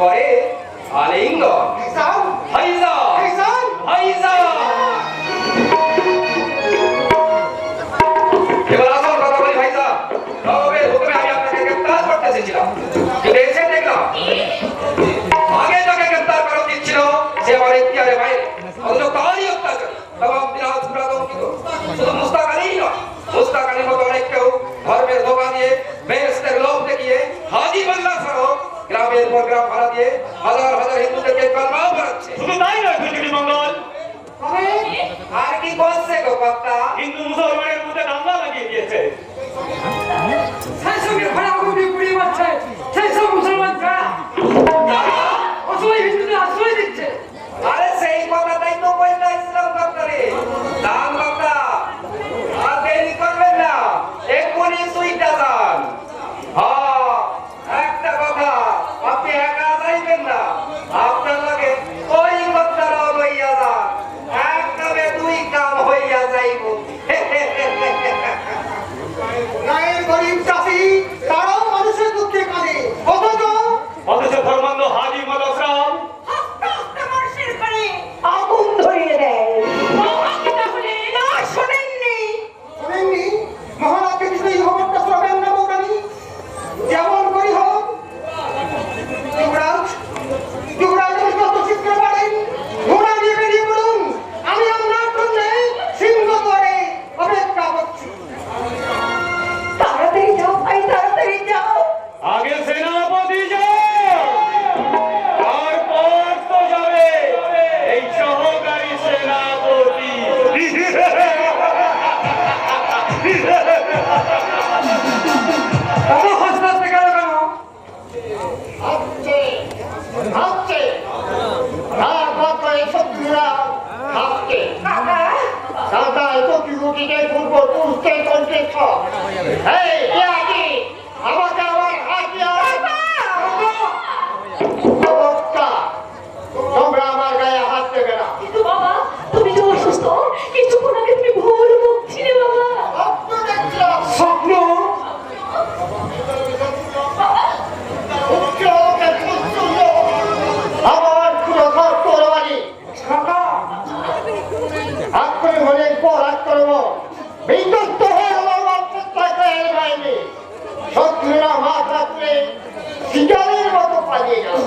পরে আলিঙ্গন। ভাইজান ভাইজান ভাইজান ভাইজান এবার আসল কথা বলি ভাইজান। তবে প্রথমে আমি আপনাকে গ্রেফতার করতে চেয়েছিলাম, কিন্তু এসে দেখলাম আগে যাকে গ্রেফতার করা উচিত ছিল সে আমার এখতিয়ারের বাইরে, অথচ তারই অত্যাচার তমাম দিনাজপুর আতঙ্কিত। শুধু মুস্তাক আলীই নয়, মুস্তাক আলীর মতো অনেক কেউ ধর্মের ধোঁকা দিয়ে বেহেশতের লোভ দেখিয়ে হাজি মোল্লা সহ গ্রামের পর গ্রাম ভাড়া দিয়ে হাজার হাজার হিন্দুদেরকে কলমাও করাচ্ছে। শুধু তাই নয় খিচুড়ি মঙ্গল, আর কি করছে গো কর্তা? হিন্দু মুসলমানের মধ্যে দাঙ্গা লাগিয়ে দিয়েছে। সেই সঙ্গে ভাড়াগুড়ি পুড়ি মারছে, সেই সব মুসলমান কারা? অসহায় হিন্দুদের আশ্রয় দিচ্ছে। আরে সেই কথাটাই তো বলতে ইসলাম কর্তারে। দান কর্তা, আর দেরি করবেন না, এক্ষুনি সুইটা যান। হ্যাঁ, একটা কথা, আপনি একা যাইবেন না, আপনার লগে ওই কর্তারাও লইয়া যান। এক কামে দুই কাম হইয়া যাইব। গায়ের গরিব চাষি তারাও মানুষের দুঃখে কাঁদে, অথচ ধর্মান্ধ হাজি মদসরাম আস্তে আস্তে মানুষের ঘরে আগুন ধরিয়ে দেয়। বাবাকে তাহলে না শোনেননি? শোনেননি? মহারাজকে কিছুই খবরটা শোনাবেন না বৌরানী? যেমন করি হোক যুবরাজ যুবরাজ যত শীঘ্র পারেন ঘোড়া নিয়ে বেরিয়ে পড়ুন। আমি আপনার জন্য সিংহ করে অপেক্ষা করছি। তাড়াতাড়ি যাও ভাই, তাড়াতাড়ি যাও। আগে সেনাপতি যাও, তারপর তো যাবে এই সহকারী সেনাপতি। এত হাসতে হাসতে গেল কেন? ভাবছে ভাবছে রাত ভাবছে শত্রুরা ভাবছে কাকা দাদা এত বিভূতিকে পূর্ব পুরুষকে কণ্ঠেছ এই কে আছি আমাকে আমার হাত দিয়া অবস্থা তোমরা আমার গায়ে হাত দেবে না। কিন্তু বাবা তুমি তো অসুস্থ, কিছুক্ষণ আগে তুমি ভুল বকছিলে বাবা। স্বপ্ন দেখছিলাম স্বপ্ন? উচ্চ লোকে পুত্র আমার পুরো তরবারি কাকা, আক্রমণের পর আক্রমণ বিধ্বস্ত হয়ে আমার চেষ্টা করে বাইরে শত্রুরা মাঠ রাত্রে শিকারের মতো পালিয়ে গেল।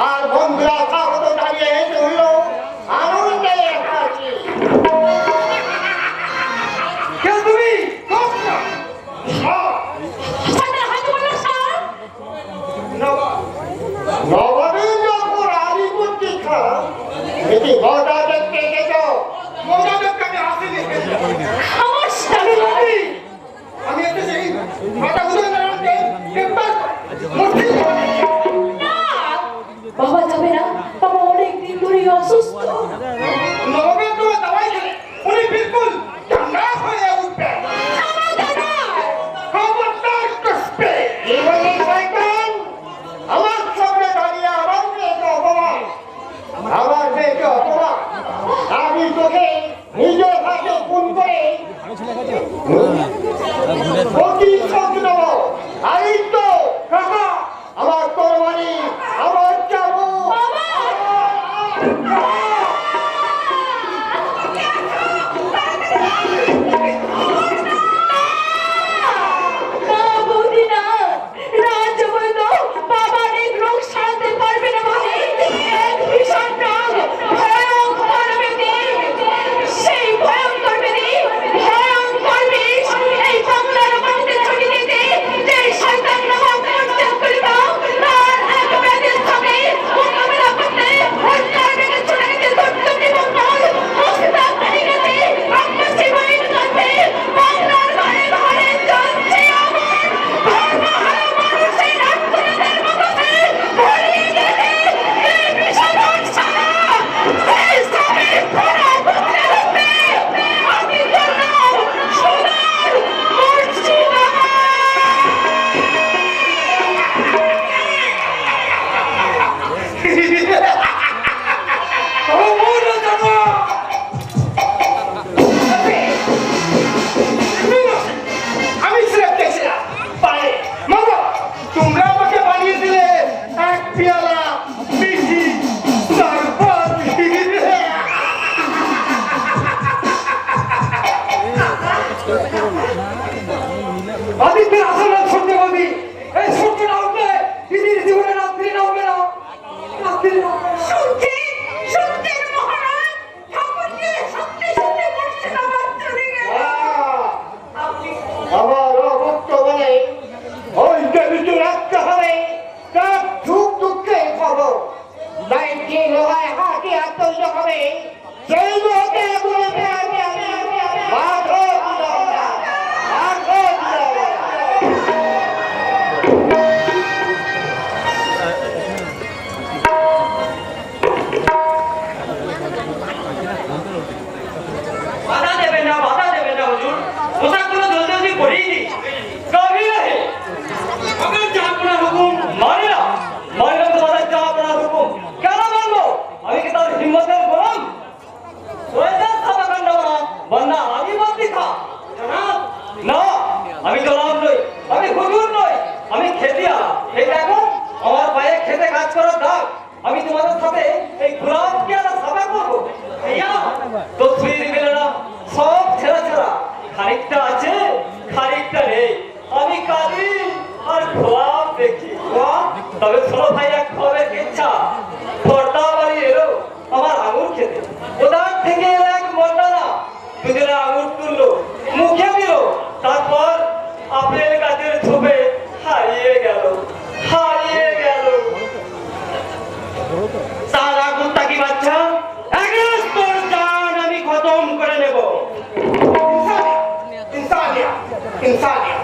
আর বন্ধুরা স্বাগত দাঁড়িয়ে হেঁটে হইল আনন্দে আছি। কে তুমি? সাদা হাত বলো স্যার। নবাবের যখন আলিপুরটি খান এটি মজা দেখতে গেছ। মজা দেখতে আমি আসিনি, আমার স্বামী আমি এসেছি মাতা উদয়নারায়ণকে গ্রেফতার মূর্তি না, বাবা যাবে না, বাবা অনেক দিন ধরে অসুস্থ। নবাবের তো দাওয়াই খেলে উনি বিলকুল ঠান্ডা হয়ে উঠবে। খবরদার কষ্টে কি বলি শয়তান, আমার সামনে দাঁড়িয়ে আমার মেয়েকে অপমান, আমার মেয়েকে অপমান। আমি তোকে নিজের হাতে খুন করে প্রতিশোধ নেব। এই তো কাকা আমার তরবারি, আমার চাবুক। শাস্তি শুনছেন শুনছেন মহারাজ ঠাকুরকে সত্যি সত্যি মুর্শিদাবাদ চলে গেল আপনি আমার অভুক্ত বলে ওই দেবীকে রাখতে হবে তার সুখ দুঃখে খবর দায়িত্বে লোহায় হাতিয়ার তৈরি হবে সেই লোকে বলবে মাধব বাধা দেবেন না হুজুর পোশাকগুলো জলদি জলদি পরিয়ে দিই কবি রহে अगर জাহাপনা হুকুম মানে না তোমাদের যা আপনার হুকুম কেন মানবো আমি কি তার হিম্মতের গোলাম ওইটার সাবাকান্ড বন্যা আমি বন্দি খা জনাব না আমি জনাব নই আমি হুজুর নই আমি খেতিয়া এই দেখো আমার পায়ে খেতে কাজ করার দাগ আমি তোমাদের সাথে এই গোলামকে আর সাবা করবো ভাইয়া তো ছুঁয়ে দিবে না সব ছেড়া ছেড়া খানিকটা আছে খানিকটা নেই আমি কাঁদি আর খোয়াব দেখি তবে ছোট ভাইয়া খোয়াবের ইচ্ছা পর্দা বাড়ি এলো আমার আঙুর খেতে ওদার থেকে এলো এক মন্ডানা দুজনে আঙুর তুললো মুখে দিল তারপর আপেল গাছের ঝোপে হারিয়ে গেল সারা গুত্তাকি বাচ্চা একরাশ তোর জান আমি খতম করে নেব इंसानिया इंसानिया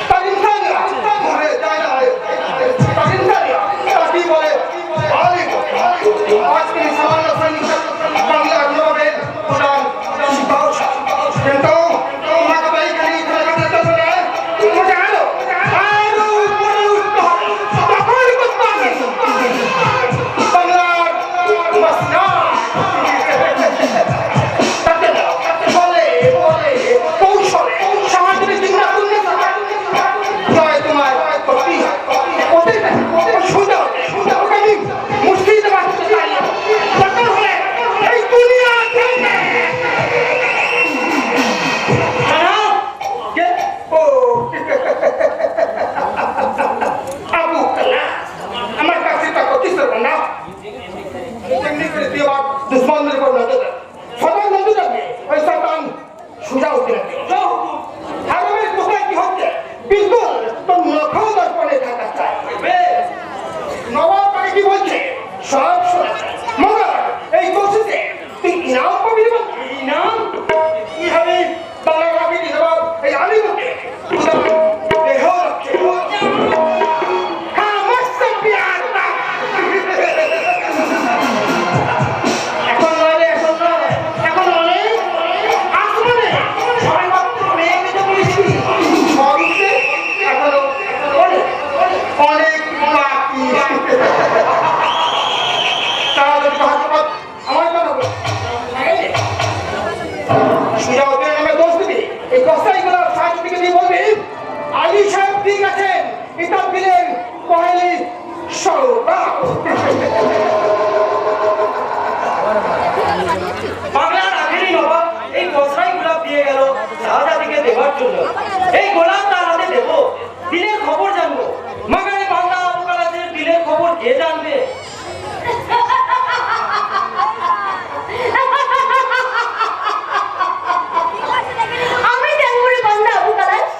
তার ইনসানিয়া মরে যায় না তার ইনসানিয়া তাকি বলে আলী আজকে ইসলাম সৈনিক বাংলার নবাবের প্রধান কিন্তু তোমাকে ভাই করি করতে হবে মুঝে আলো আলো উপরে উঠতে হবে তখন করতে হবে বাংলার মসনা বলে কৌশলে সমাজের চিন্তা করলে জয় তোমার করতে ওদের সুন্দর আমি মুর্শিদাবাদ চাই দরকার হলে এই দুনিয়া থেকে জনাব কে ও আবু কালাম আমার কাছে তা কিছু না এমনি করে দেওয়া দুশ্মনদের উপর নজর রাখ সবাই নজর রাখবে ওই শয়তান সোজা উঠে রাখবে হারামের কোথায় কি হচ্ছে বিলকুল তোর মুখও দর্পণে থাকা চাই নবাব তাকে কি বলছে সব শোনা চাই মগর এই কোশিসে তুই ইনাম পাবি ইনাম কি হবে বাংলা রাখি নবাব এই আলিমকে দেহ রাখছে এখন নয় এখন নয় আসমানে সবাই মাত্র মেয়ে মেয়ে বলেছি সবই এখনো অনেক বাকি তারা যদি হঠাৎ আমার কথা বলে সুজা ওদের নামে দোষ দিবি এই কষ্টাইগুলো সার্টিফিকেট দিয়ে বলবি আলী সাহেব ঠিক আছেন এটা দিলেন পহেলি সৌরভ বাংলার আখেরি নবাব এই কসরাই গোলাপ দিয়ে গেল শাহজাদিকে দেওয়ার জন্য এই গোলাপ তার হাতে দেব দিলের খবর জানবো মাগারে বাংলা আবুকালাদের দিলের খবর কে জানবে আমি জানবো রে বান্দা আবু কালাস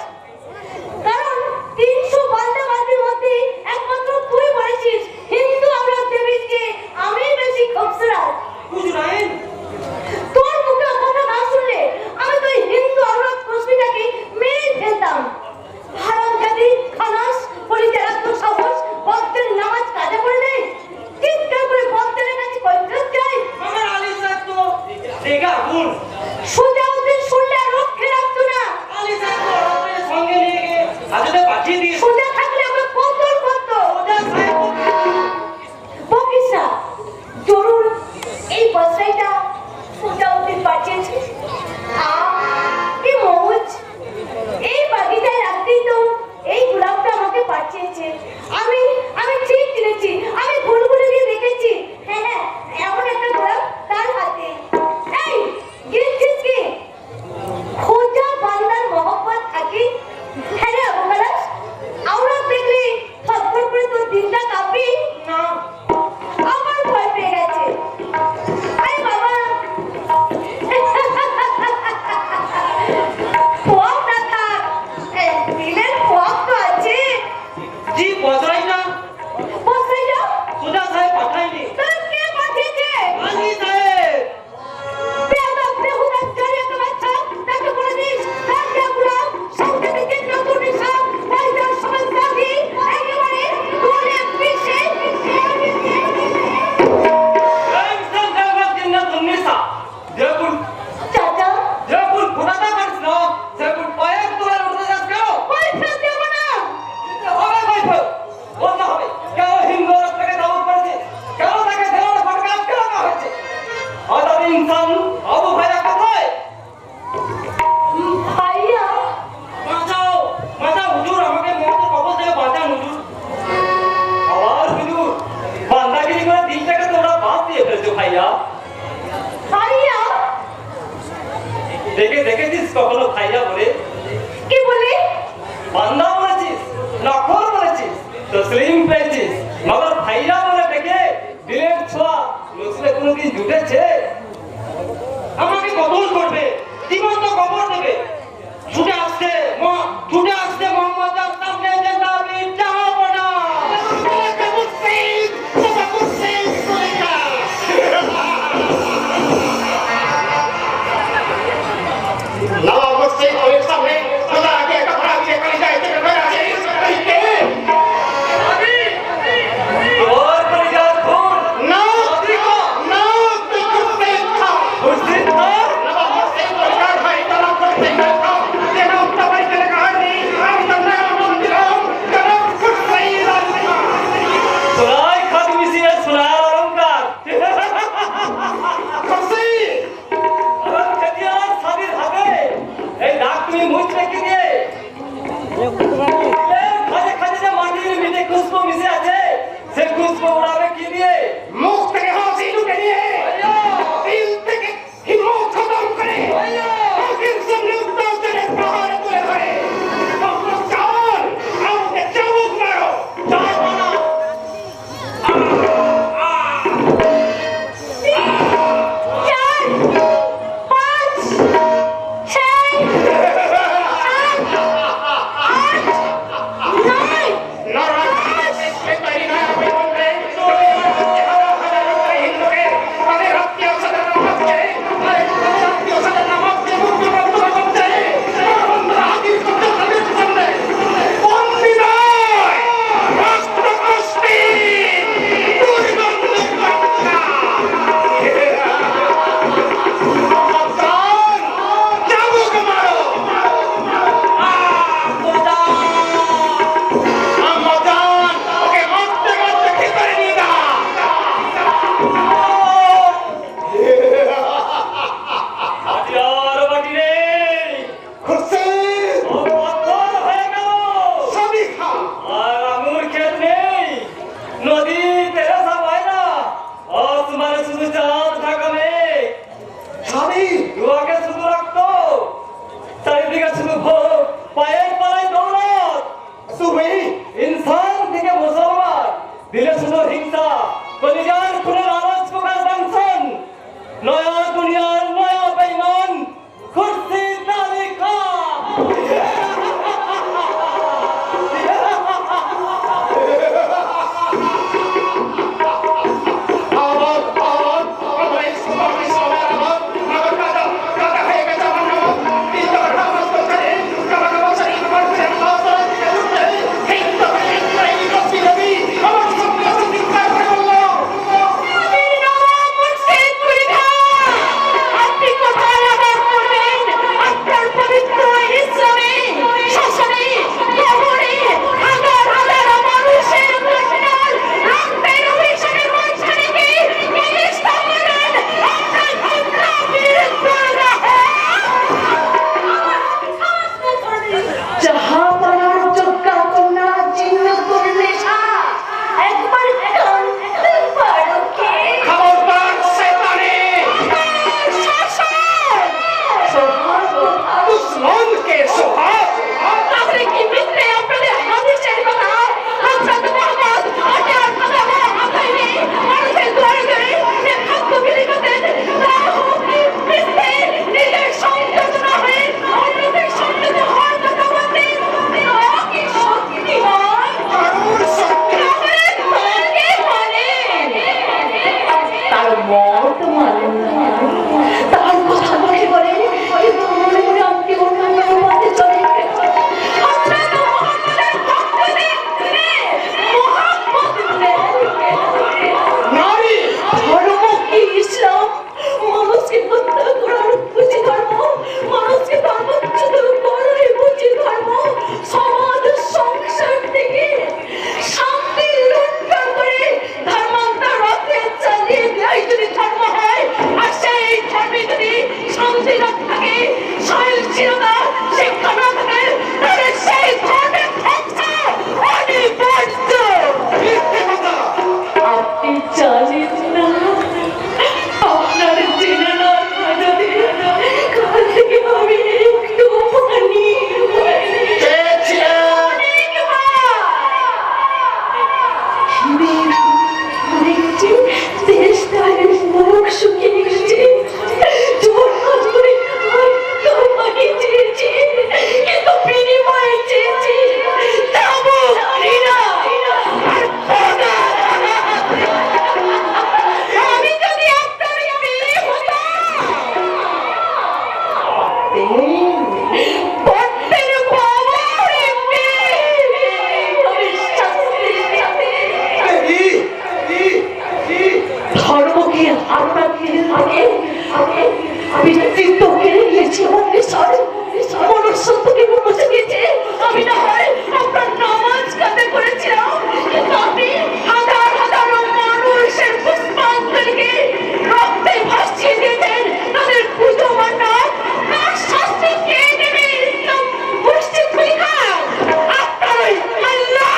কারণ 300 বান্দা বান্দির মধ্যে একমাত্র তুই বলেছিস হিন্দু আওলাদ দেবীর চেয়ে আমি বেশি খুবসুরত হুজুরাইন তোর মুখে কথা না শুনলে আমি তো এই হিন্দু আওলাদ কসবিটাকে মেরে ফেলতাম হারামজাদি খানাস বলি যারা তো সাহস ভক্তের নামাজ কাজে করে দেয় ডেকে দেখেছিস কখনো ভাইয়া বলে? কি বলে? বান্দা বলেছিস, নখর বলেছিস, তসলিম পেয়েছিস, মগর ভাইয়া বলে ডেকে দিলের ছোঁয়া নসলে কোনোদিন জুটেছে? আমাকে কবুল করবে, জীবন্ত কবর দেবে। ছুটে আসতে মোহাম্মদের সামনে যেতে যাব না। নবাব মুর্শিদ ওর সামনে খোদা আগে একটা ঘোড়া দিয়ে কলিজায় থেকে বের আসিস। এই কে? তোর পরিবার খুন না, না, তুই মুর্শিদ খা। মুর্শিদ খান? নবাব মুর্শিদ পরিবার ভাই জনাব মুর্শিদ খা। যে নাম সবাইকে লেখা হয়নি, আমি তো নাম দিলাম জনাব মুর্শিদ আলী খান। সোনাই খান মিশিয়ে সোনার অলঙ্কার। মুর্শিদ, আমার খেদিয়ার স্বামীর হাতে এই দাগ তুমি মুছলে কি দিয়ে? খাজে খাজে যে মাটির মিটে খুশবু মিশে আছে, সে খুশবু উড়াবে কি দিয়ে? মুখ থেকে হাসি লুটে নিয়ে দিল থেকে হিম্মত খতম করে আখির সামনে উত্তর করে পাহাড়ে তুলে ধরে চাল আমাকে চাবুক মারো। চার বানা। চার, পাঁচ, ছয়, নয়। নরক সে তৈরি নয় আমি বলবে হাজার হাজার হিন্দুকে তাদের আত্মীয় সাথে নামাজকে তাদের আত্মীয় সাথে নামাজকে মুক্ত বন্ধ করতে বন্ধুরা হাজির করতে তাদের সামনে বন্দি নয় রক্ত কষ্টি দুর্গন্ধ কর্তা চাবুক মারো। আম্মাজান, ওকে মারতে মারতে ভিতরে নিয়ে যা। হাতিয়ার বাটি নেই, খুরশিদ, ও পাথর হয়ে গেল। সবই খা। আর আঙুর ক্ষেত নেই, নদী তেরাসা হয় না, আসমানে শুধু চাঁদ ঢাকা মেঘ। সবই দুয়াকে শুধু রক্ত, চারিদিকে শুধু ভোগ, পায়ের তলায় দৌলত। তুমি ইনসান থেকে মুসলমান, দিলে শুধু হিংসা, কলিজার খুনের আলোচ প্রকার বাঞ্ছন। নয়া দুনিয়ার নয়া বেঈমান, খুরশিদ আলী খান। আবাদ আবাদ আমরা ইসলামী সবার আবাদ আবার কাদা কাদা হয়ে গেছে আমার নাম তিনটা নামাজ করতে কাবা কাবা শরীফ পড়তে আসর দিকে উঠতে হিন্দু ইসরায়েলি রসি নবী আমার সামনে এসে চিৎকার করে বলল আমাদের নবাব মুর্শিদ কুলি খান, আপনি কোথায় আবাদ করবেন আপনার পবিত্র ইসলামী শাসনে? কবরে হাজার হাজার মানুষের কষ্টাল রক্তের অভিশাপের মাঝখানে কি প্রতিষ্ঠা করেন আপনার ক্ষমতাবীর যাহা পারার যোগ্যা কন্যা চিহ্ন করলে একবার কাঁদতে পারো কে? খবরদার শয়তানি শাসন! সোহাগ কোথায়? দুশ্মনকে সোহাগ তাহলে কি মিথ্যে আপনাদের হাদিসের কথা? হযরত মুহাম্মদ আটার কথা বলা মাথায়নি, মানুষের দুয়ারে দুয়ারে যে খাদ্য বিলি করতেন, তা কি মিথ্যে? নিজের সংযত না হয়ে অন্যদের সংযত হওয়ার কথা বলতেন, তা কি সত্যি নয়? কারুর শক্তি তাহলে তাকে মানেন, তার মত মানেন না, তার কথা মনে করে কিন্তু মনে মনে আপনি অন্য পথে চলে গেছেন। হযরত মুহাম্মদের ভক্তদের ছিলেন মুহাম্মদ নারী ধর্ম কি ইসলাম? মানুষকে হত্যা করার বুঝি ধর্ম? মানুষকে ধর্মচ্যুত করার বুঝি ধর্ম? সমাজ সংসার থেকে শান্তি লুণ্ঠন করে ধর্মান্তর অত্যাচার চালিয়ে দেয় যদি ধর্ম হয়, আর সেই ধর্মে যদি শান্তি না থাকে, সহনশীলতা শিক্ষা না থাকে, তাহলে সেই ধর্মের ধ্বংস অনিবার্য। মিথ্যে কথা আপনি জানেন না, আপনার জেনে না যদি কাল থেকে দেখছি দেশ তাদের মুখ শুকিয়ে গেছে তোর হাত ধরে তোমাকে চেয়েছি কিন্তু বিনিময়ে চেয়েছি তাবু ঘৃণা আর খোদা। আমি যদি আপনার মেয়ে হতাম পথের পাওয়ারে ধর্মকে আগে ব্যক্তিত্ব কেড়ে নিয়েছি আমাদের মনুষ্যত্বকে মুছে গেছে। আমি না হয় আপনার নামাজ কাঁদে করেছিলাম কিন্তু আপনি হাজার হাজার মানুষের পুষ্পাঞ্জলিকে রক্তে ভাসিয়ে দিয়েছেন তাদের পুজো মণ্ডপ তার শাস্তি কে দেবে? ইসলাম মসজিদ খলিফা আপনারই আল্লাহ।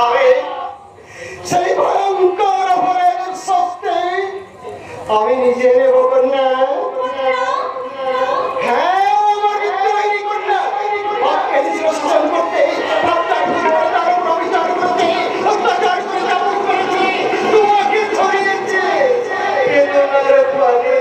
আমি সেই ভয়ঙ্কর অপরাধের শাস্তি আমি নিজে নেব কন্যা। হ্যাঁ, ও আমার বিদ্রোহী কন্যা। বাপকে ছিল শাসন করতে, বাপটা ভুল করে তার উপর অবিচার করতে, অত্যাচার করে দমন করেছে, তোমাকে ছড়িয়েছে বেদনার পানে।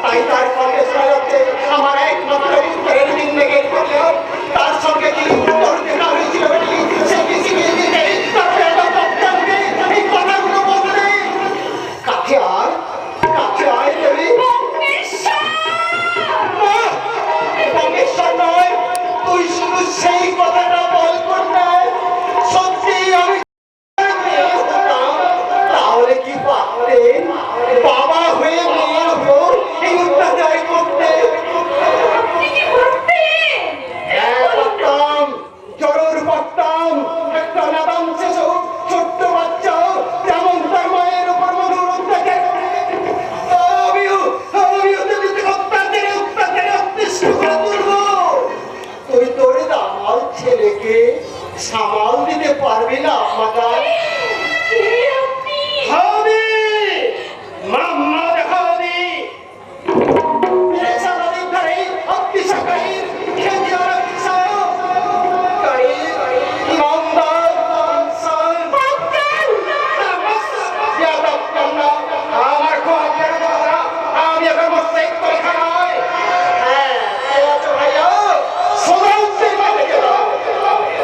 তাই তার সঙ্গে শোনা যাচ্ছে আমার একমাত্র পুত্রের জিন্দেগির পরিবার। তার সঙ্গে কি তোর দেখা হয়েছিল বেটি? সে কি শিখিয়ে দিতে তারপরে আমার বাচ্চাকে এই কথাগুলো বলতে? কাছে আয় দেবী। না, পরমেশ্বর নয়, তুই শুধু সেই কথাটা বল করতে। সত্যি আমি হতাম, তাহলে কি পারতেন বাবা হয়ে মেয়ের উপর এই অত্যাচার করতে? পারতাম, জরুর পারতাম। একটা নাদান শিশু, ছোট্ট বাচ্চা যেমন তার মায়ের উপর মধুর অত্যাচার করে, আমিও যদি অত্যাচারে অতিষ্ঠ করে তুলব। তুই তোর দামাল ছেলেকে সামাল দিতে পারবি না মাদার? হবে মাম্মা দেখাবি সারাদিন ধরে অতি সকালের খেতে ওরা কিসাও গাড়ি ইমানদার আমার খোয়ার কথা আমি এখন বসে পরীক্ষা নয়। হ্যাঁ ভাইয়া সোজা উঠতে পারবে কেন?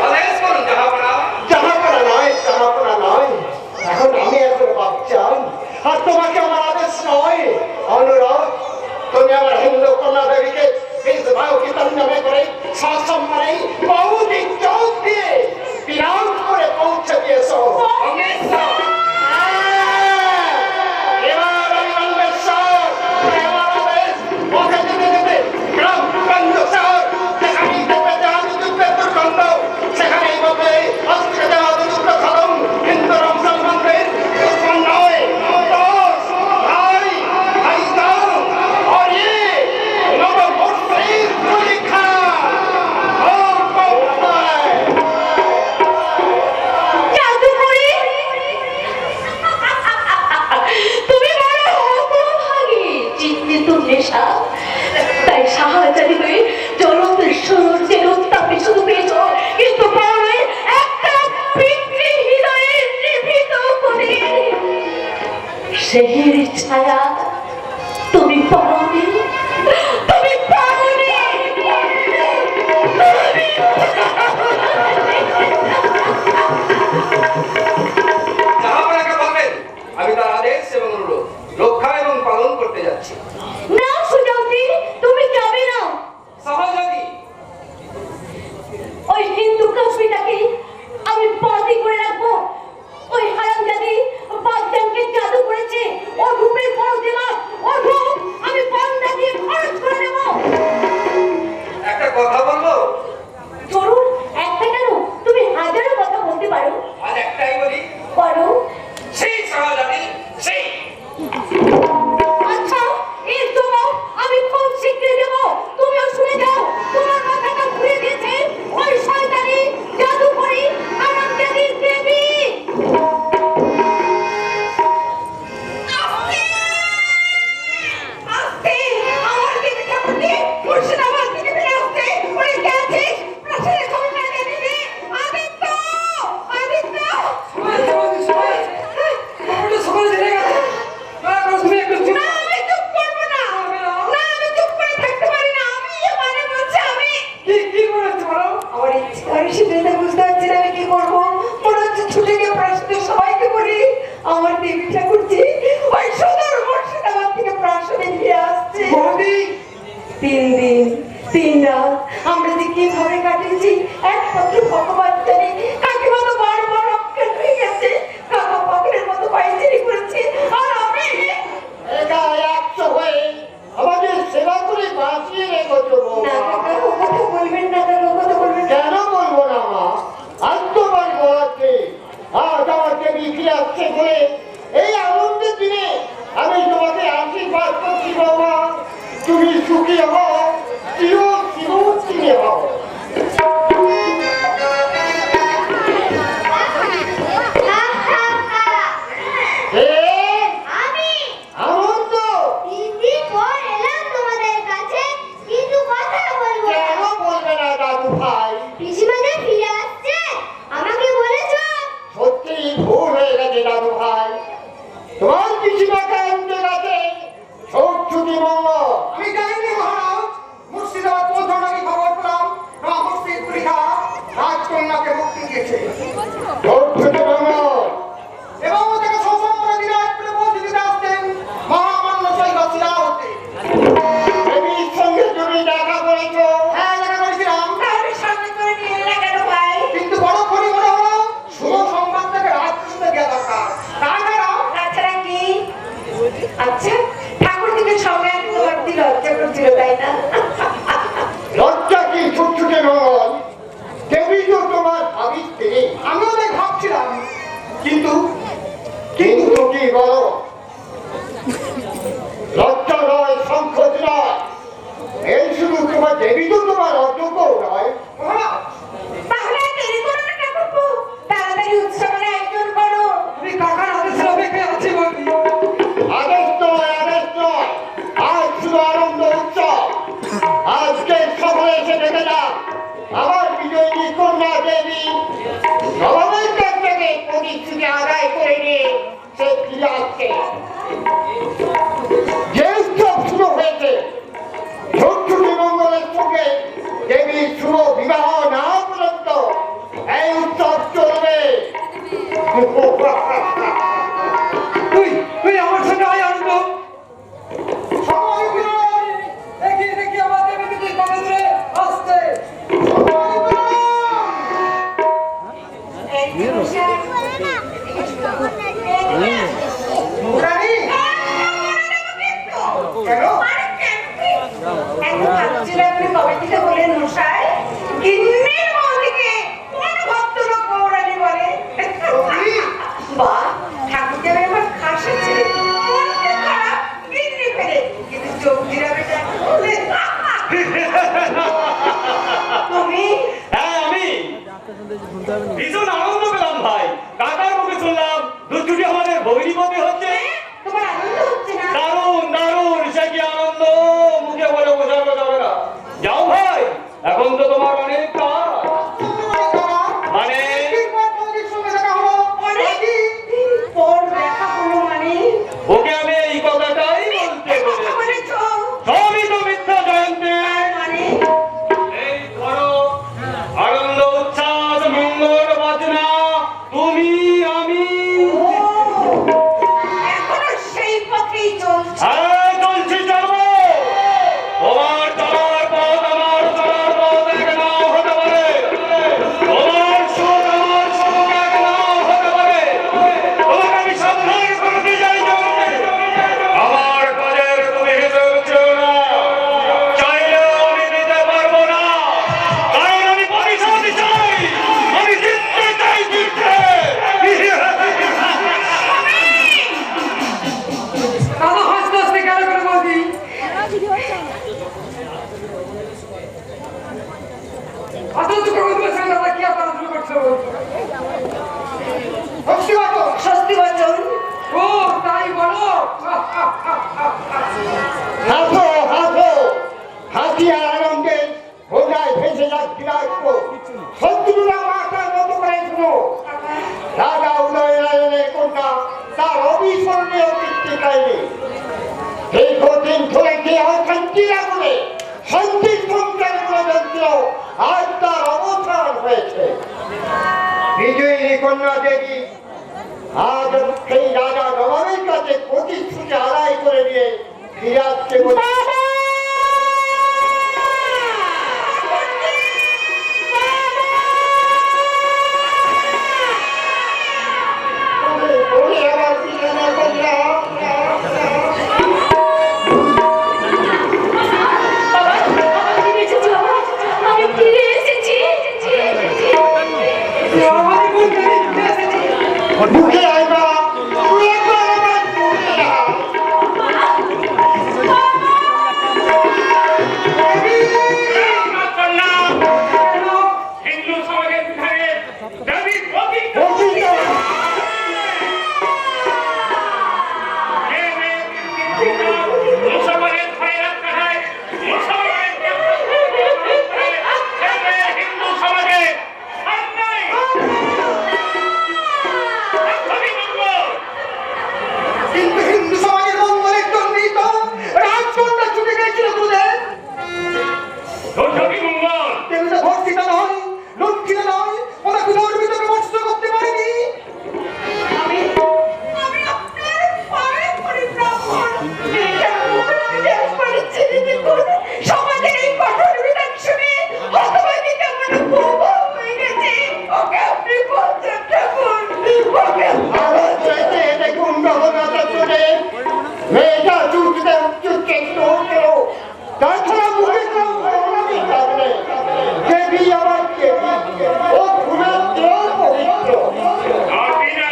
আদেশ করুন জাহাপনা। জাহাপনা নয়, আমার দেবী ঠাকুরজি ওই সুদূর মুর্শিদাবাদ থেকে প্রাসাদে ফিরে আসছে। বৌদি 3 দিন 3 রাত আমরা যে কিভাবে কাটিয়েছি একমাত্র ভগবান জানে। কাকিমা তো বারবার অজ্ঞান হয়ে গেছে, কাকা পাগলের মতো পায়চারি করেছে, আর আমি একা একশো হয়ে আমাদের সেবা করে বাঁচিয়ে রেখেছো না বৌমা। কাকা, ও কথা বলবেন না কাকা, ও কথা বলবেন না। কেন বলবো না মা? আজ তোমার বলাতে আজ আমার দেবী ফিরে আসছে বলে এই আনন্দের দিনে আমি তোমাকে আশীর্বাদ করছি বাবা। তুমি সুখী হও, চিরচিরে হও। এ, আমি আনন্দ 3 দিন পর এলাম তোমাদের কাছে, কিন্তু কথা বলবো না। কেন বলবে না দাদু ভাই? পিসিমা যে ফিরে আসছে আমাকে বলেছো। সত্যি ভুল হয়ে গেছে দাদু ভাই। তোমার পিসিমাকে আনতে গেছে ছুটি মঙ্গল। আমি জানিনি মহারাজ, মুর্শিদাবাদ পৌঁছানোর আগে খবর পেলাম মুর্শিদ পরীক্ষা রাজকন্যাকে মুক্তি দিয়েছে। ছুটি মঙ্গল এবং ওদেরকে সসম্মানে দিনাজপুরে পৌঁছে দিতে আসছেন মহামান্য সৈকত হতে। দেবীর সঙ্গে তুমি দেখা করেছো? হ্যাঁ, দেখা করেছিলাম। তাহলে সঙ্গে করে নিয়ে এলে কেন ভাই? কিন্তু বড় করি মনে হলো শুভ সংবাদ থেকে রাজকৃষ্ণে দেওয়া দরকার। তাছাড়া তাছাড়া কি? আচ্ছা, ঠাকুর দিকে সঙ্গে আনতে তোমার কি লজ্জা করছিল, তাই না? লজ্জা কি ছুটছুটে মঙ্গল? দেবী তো তোমার সাবিত্রী। আমিও তাই ভাবছিলাম, কিন্তু কিন্তু কি বলো? লজ্জা নয়, সংকোচ নয়, এই শুধু তোমার দেবী তো তোমার অযোগ্য নয়। তাহলে আর দেরি করো না ঠাকুরপো, তাড়াতাড়ি উৎসবের আয়োজন করো। আমি কাকার আদেশের অপেক্ষায় আছি বৌদি। আদেশ নয়, আদেশ নয়, আজ শুধু আনন্দ উৎসব। আজকে সবাই এসে দেখে যাক আমার বিজয়ী কন্যা দেবী নবমের কাছ থেকে প্রতিশ্রুতি আদায় করে নিয়ে সে ফিরে আসছে। যে উৎসব শুরু হয়েছে ছুটি মঙ্গলের সঙ্গে দেবীর শুভ বিবাহ না পর্যন্ত এই উৎসব চলবে। তুই আমার সঙ্গে আয় আনন্দ। সময় বিলম্ব, দেখি আমার দেবী দিদি কত দূরে আসছে। সময় বিলম্ব। এই যে মশাই, রানী, কেন? এত ভাবছিলাম আপনি কবে থেকে বলেন মশাই, গিন্নির বৌদিকে কোন ভদ্রলোক বৌরানী বলে? বাহ, ঠাকুরদেব এবার খাসে ছেলে, মনটা খারাপ, গিন্নি পেলে, কিন্তু চোখ জিরাবে কেন বলে? তুমি হ্যাঁ, আমি ভীষণ আনন্দ পেলাম ভাই। কাকার মুখে শুনলাম দুষ্টুটি আমাদের ভগ্নিপতি হচ্ছে। তোমার আনন্দ হচ্ছে না? দারুণ দারুণ, সে কি আনন্দ মুখে বলে বোঝানো যাবে না। যাও ভাই, এখন তো তোমার অনেক কাজ। মানে অনেকদিন পর দেখা হলো মানে? ওকে আমি এই কথাটাই বলতে কথা বলেছি। বলেছ সবই তো মিথ্যা জয়ন্তী। মানে? এই ধরো আনন্দ উচ্ছ্বাস মঙ্গল বাজনা, তুমি আমি ও, এখনো সেই পথেই চলছে। হ্যাঁ চলছি, চলবো। তোমার চলার পথ আমার চলার পথ এক নাও হতে পারে, তোমার সুখ আমার সুখ এক নাও হতে পারে। তোমাকে আমি সাবধান করতে চাই জয়ন্তী। আমার কাজের তুমি হিসেব চেও না, চাইলেও আমি দিতে পারবো না, কারণ আমি পরিশোধ চাই, আমি জিততে চাই, জিততে। দাদা হাসতে হাসতে গেল করে বৌদি। অত করে বলছেন দাদা, কি আপনারা শুরু করছে? স্বস্তি বচন। ও তাই বলো। হাসো হাসো, হাসি আর আনন্দে বোঝায় ভেসে যাক দিনাজপুর। শত্রুরা মাথার মতো করে শুনো, রাজা উদয়নারায়ণের কন্যা তার অবিস্মরণীয় কীর্তি কাহিনী। দীর্ঘদিন ধরে যে অশান্তির আগুনে শান্তির সংসার করে চলছিল, আজ তার অবসান হয়েছে। বিজয়ী কন্যা দেবী আজ সেই রাজা নবাবের কাছে প্রতিশ্রুতি আদায় করে নিয়ে ফিরে আসছে বলে ওরে আমার পিছনে বললাম আমি ফিরে এসেছি বুকে আইবা তুই একবার আমার বুকে আয়। হিন্দু সমাজের বিধানে দেবী পবিত্র বলছি তো, মুসলমানের ভয়ে রাখতে হয় মুসলমানকে হিন্দু সমাজে অন্যায় কিন্তু হিন্দু সমাজের মঙ্গলের জন্যই তো রাজকন্যা ছুটে গেছিল তোদের দুর্যোগী মঙ্গল তেমনি ভর্তিতা নয় লক্ষ্মীটা নয় ওরা গুলোর ভিতরে বর্ষ করতে পারেনি আমি আপনার পায়ে পড়ে ব্রাহ্মণ এটা মহারাজকে একবারে ছেড়ে দেখুন সমাজের এই কঠোর বিধান শুনে হতবাদি কেমন বোবা হয়ে গেছে ওকে আপনি বলছেন ঠাকুর ওকে আমার চাইতে দেখুন গহনাটা চলে মেয়েটা চুটতে চুটতে চলছিল তাছাড়া মুখে কেউ গহনাতে থাকলে দেবী আমার দেবী ও ফুলের দেহ পবিত্র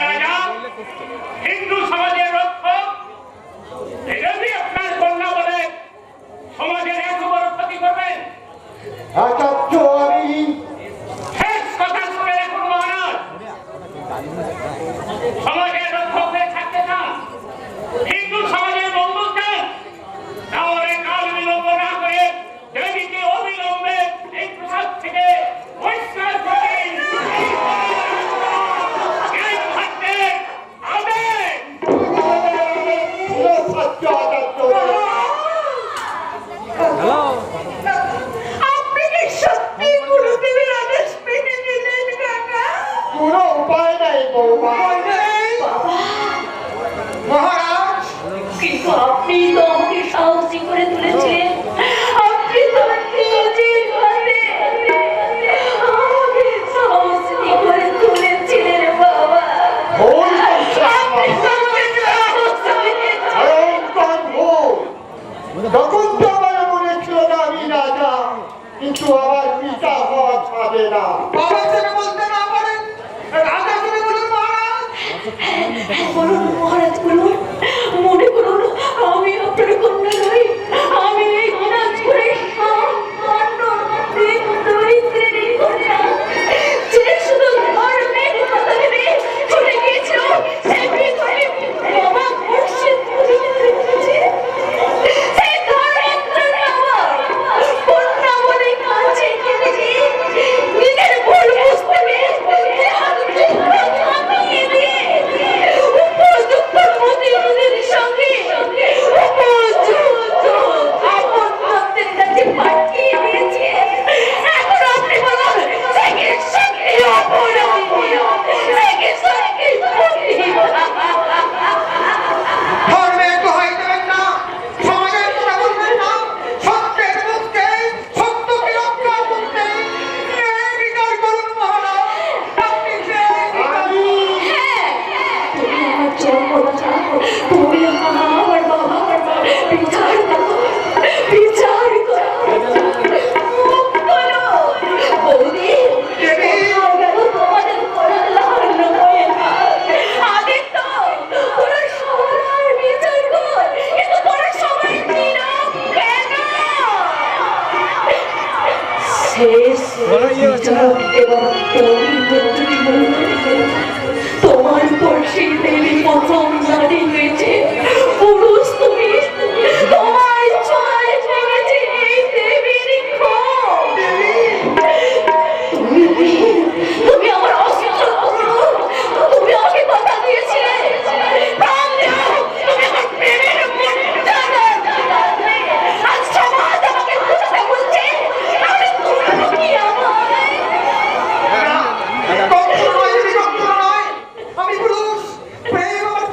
রাজা হিন্দু সমাজের রক্ষক যদি আপনার কন্যা বলে সমাজের এত বড় ক্ষতি করবেন একাত্ম আমি শেষ কথা শুনে রাখুন মহারাজ সমাজের রক্ষক হয়ে থাকতে চান হিন্দু সমাজের মঙ্গল চান তাহলে কাল বিলম্ব না করে দেবীকে অবিলম্বে এই প্রসাদ থেকে বহিষ্কার করেন এই ভাগ্যের আদেশ সত্য অসত্য আপনি কি সত্যি গুরুদেবের আদেশ মেনে নিলেন কাকা কোনো উপায় নাই বৌমা বাবা মহারাজ কিন্তু আপনি তো আমাকে সাহসী করে তুলেছিলেন আপনি তো নিজের হাতে আমাকে সাহসী করে তুলেছিলেন বাবা ভুল করছে আপনি তো আমার। আমাকে সাহস দিয়েছেন। ভয়ঙ্কর ভুল তখন তো আমার মনে ছিল না আমি রাজা কিন্তু আমার পিতা হওয়া ছাড়ে না বাবা সেটা বলতে না পারেন রাজা তুমি বলুন মহারাজ বলুন মহারাজ বলুন মনে করুন আমি আপনার কন্যা নই আমি এই দিনাজপুরে সামান্য দরিদ্রেরই কন্যা যে শুধু ধর্মের কথা ভেবে চলে গিয়েছিল সেই ভিতরে বাবা মুর্শিদ পরিবারের কাছে সেই ধর্মেন্দ্র বাবা কন্যা বলে কাছে গেলে নিজের ভুল বুঝতে পেরে যে হাত থামিয়ে দিয়ে উপযুক্ত প্রতিনিধির সঙ্গে উপযুক্ত আপন ভক্তের কাছে পাঠিয়ে দিয়েছে এখন আপনি বলুন সে কি সত্যি অপরাধী সে কি সত্যি ধর্মের দোহাই দেবেন না সমাজের কথা বলবেন না সত্যের মুক্তি সত্যকে রক্ষা করতে ন্যায় বিচার করুন মহারাজ আপনি যে হ্যাঁ তুমি আমার জন্মদাতা তুমি আমার বাবা বিচার করো বিচার করো মুখ করো বৌদি কোথাও গেল তোমাদের করার লাল হয়ে না আগে তো তোরা সবার বিচার কর কিন্তু তোরা সবাই নীরব কেন শেষ বিচার এবং তোমার উপর সেই দেবী প্রথম নারী হয়েছে পুরুষ তুমি তোমার চোখে লেগেছে এই দেবীর ক্ষোভ। তুমি আমার অস্ত্র তুমি আমাকে কথা দিয়েছিলে প্রাণ দেও, তুমি আমার প্রেমের মর্যাদা জানালে। আজ সমাজ আমাকে বুঝতে বলছে তাহলে তুমি কি আমায় কখনো নয়, আমি পুরুষ প্রেম আমার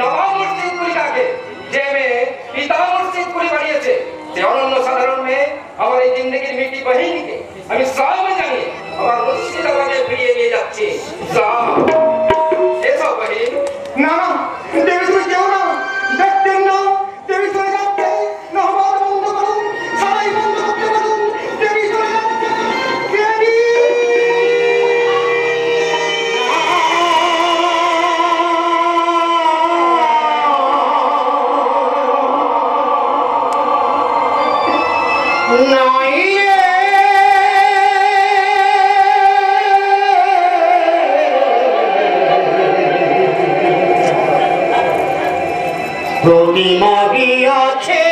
নবাব মসজিদগুলি কাকে? যে মেয়ে পিতা মসজিদগুলি বানিয়েছে, যে অনন্য সাধারণ মেয়ে আমার এই জিন্দগির মিটি বাহিনীকে আমি সালাম জানিয়ে আমার মসজিদ আমাকে ফিরিয়ে নিয়ে যাচ্ছি। সালাম। এসব বাহিনী। না না, দেবী তুমি কেউ না, দেখতেন না দেবী চলে যাচ্ছে। নহবত বন্ধ করুন, সবাই বন্ধ করতে পারুন, দেবী চলে যাচ্ছে। দেবী! নাই রে। প্রতিমা গিয়াছে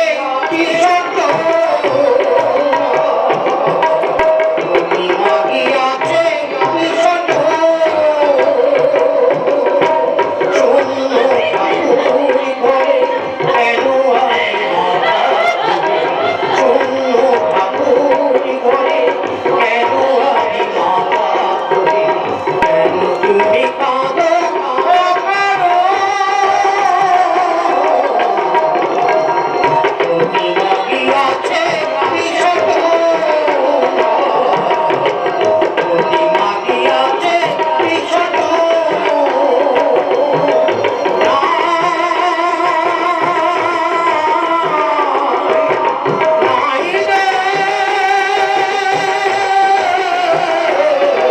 বিশত, প্রতিমা গিয়াছে বিশত, শূন্য ঠাকুর ঘরে কেন হয় মাতা? শূন্য ঠাকুর ঘরে কেন হয় মাতা? কেন তুমি কাঁদো কাঁদো? তুমি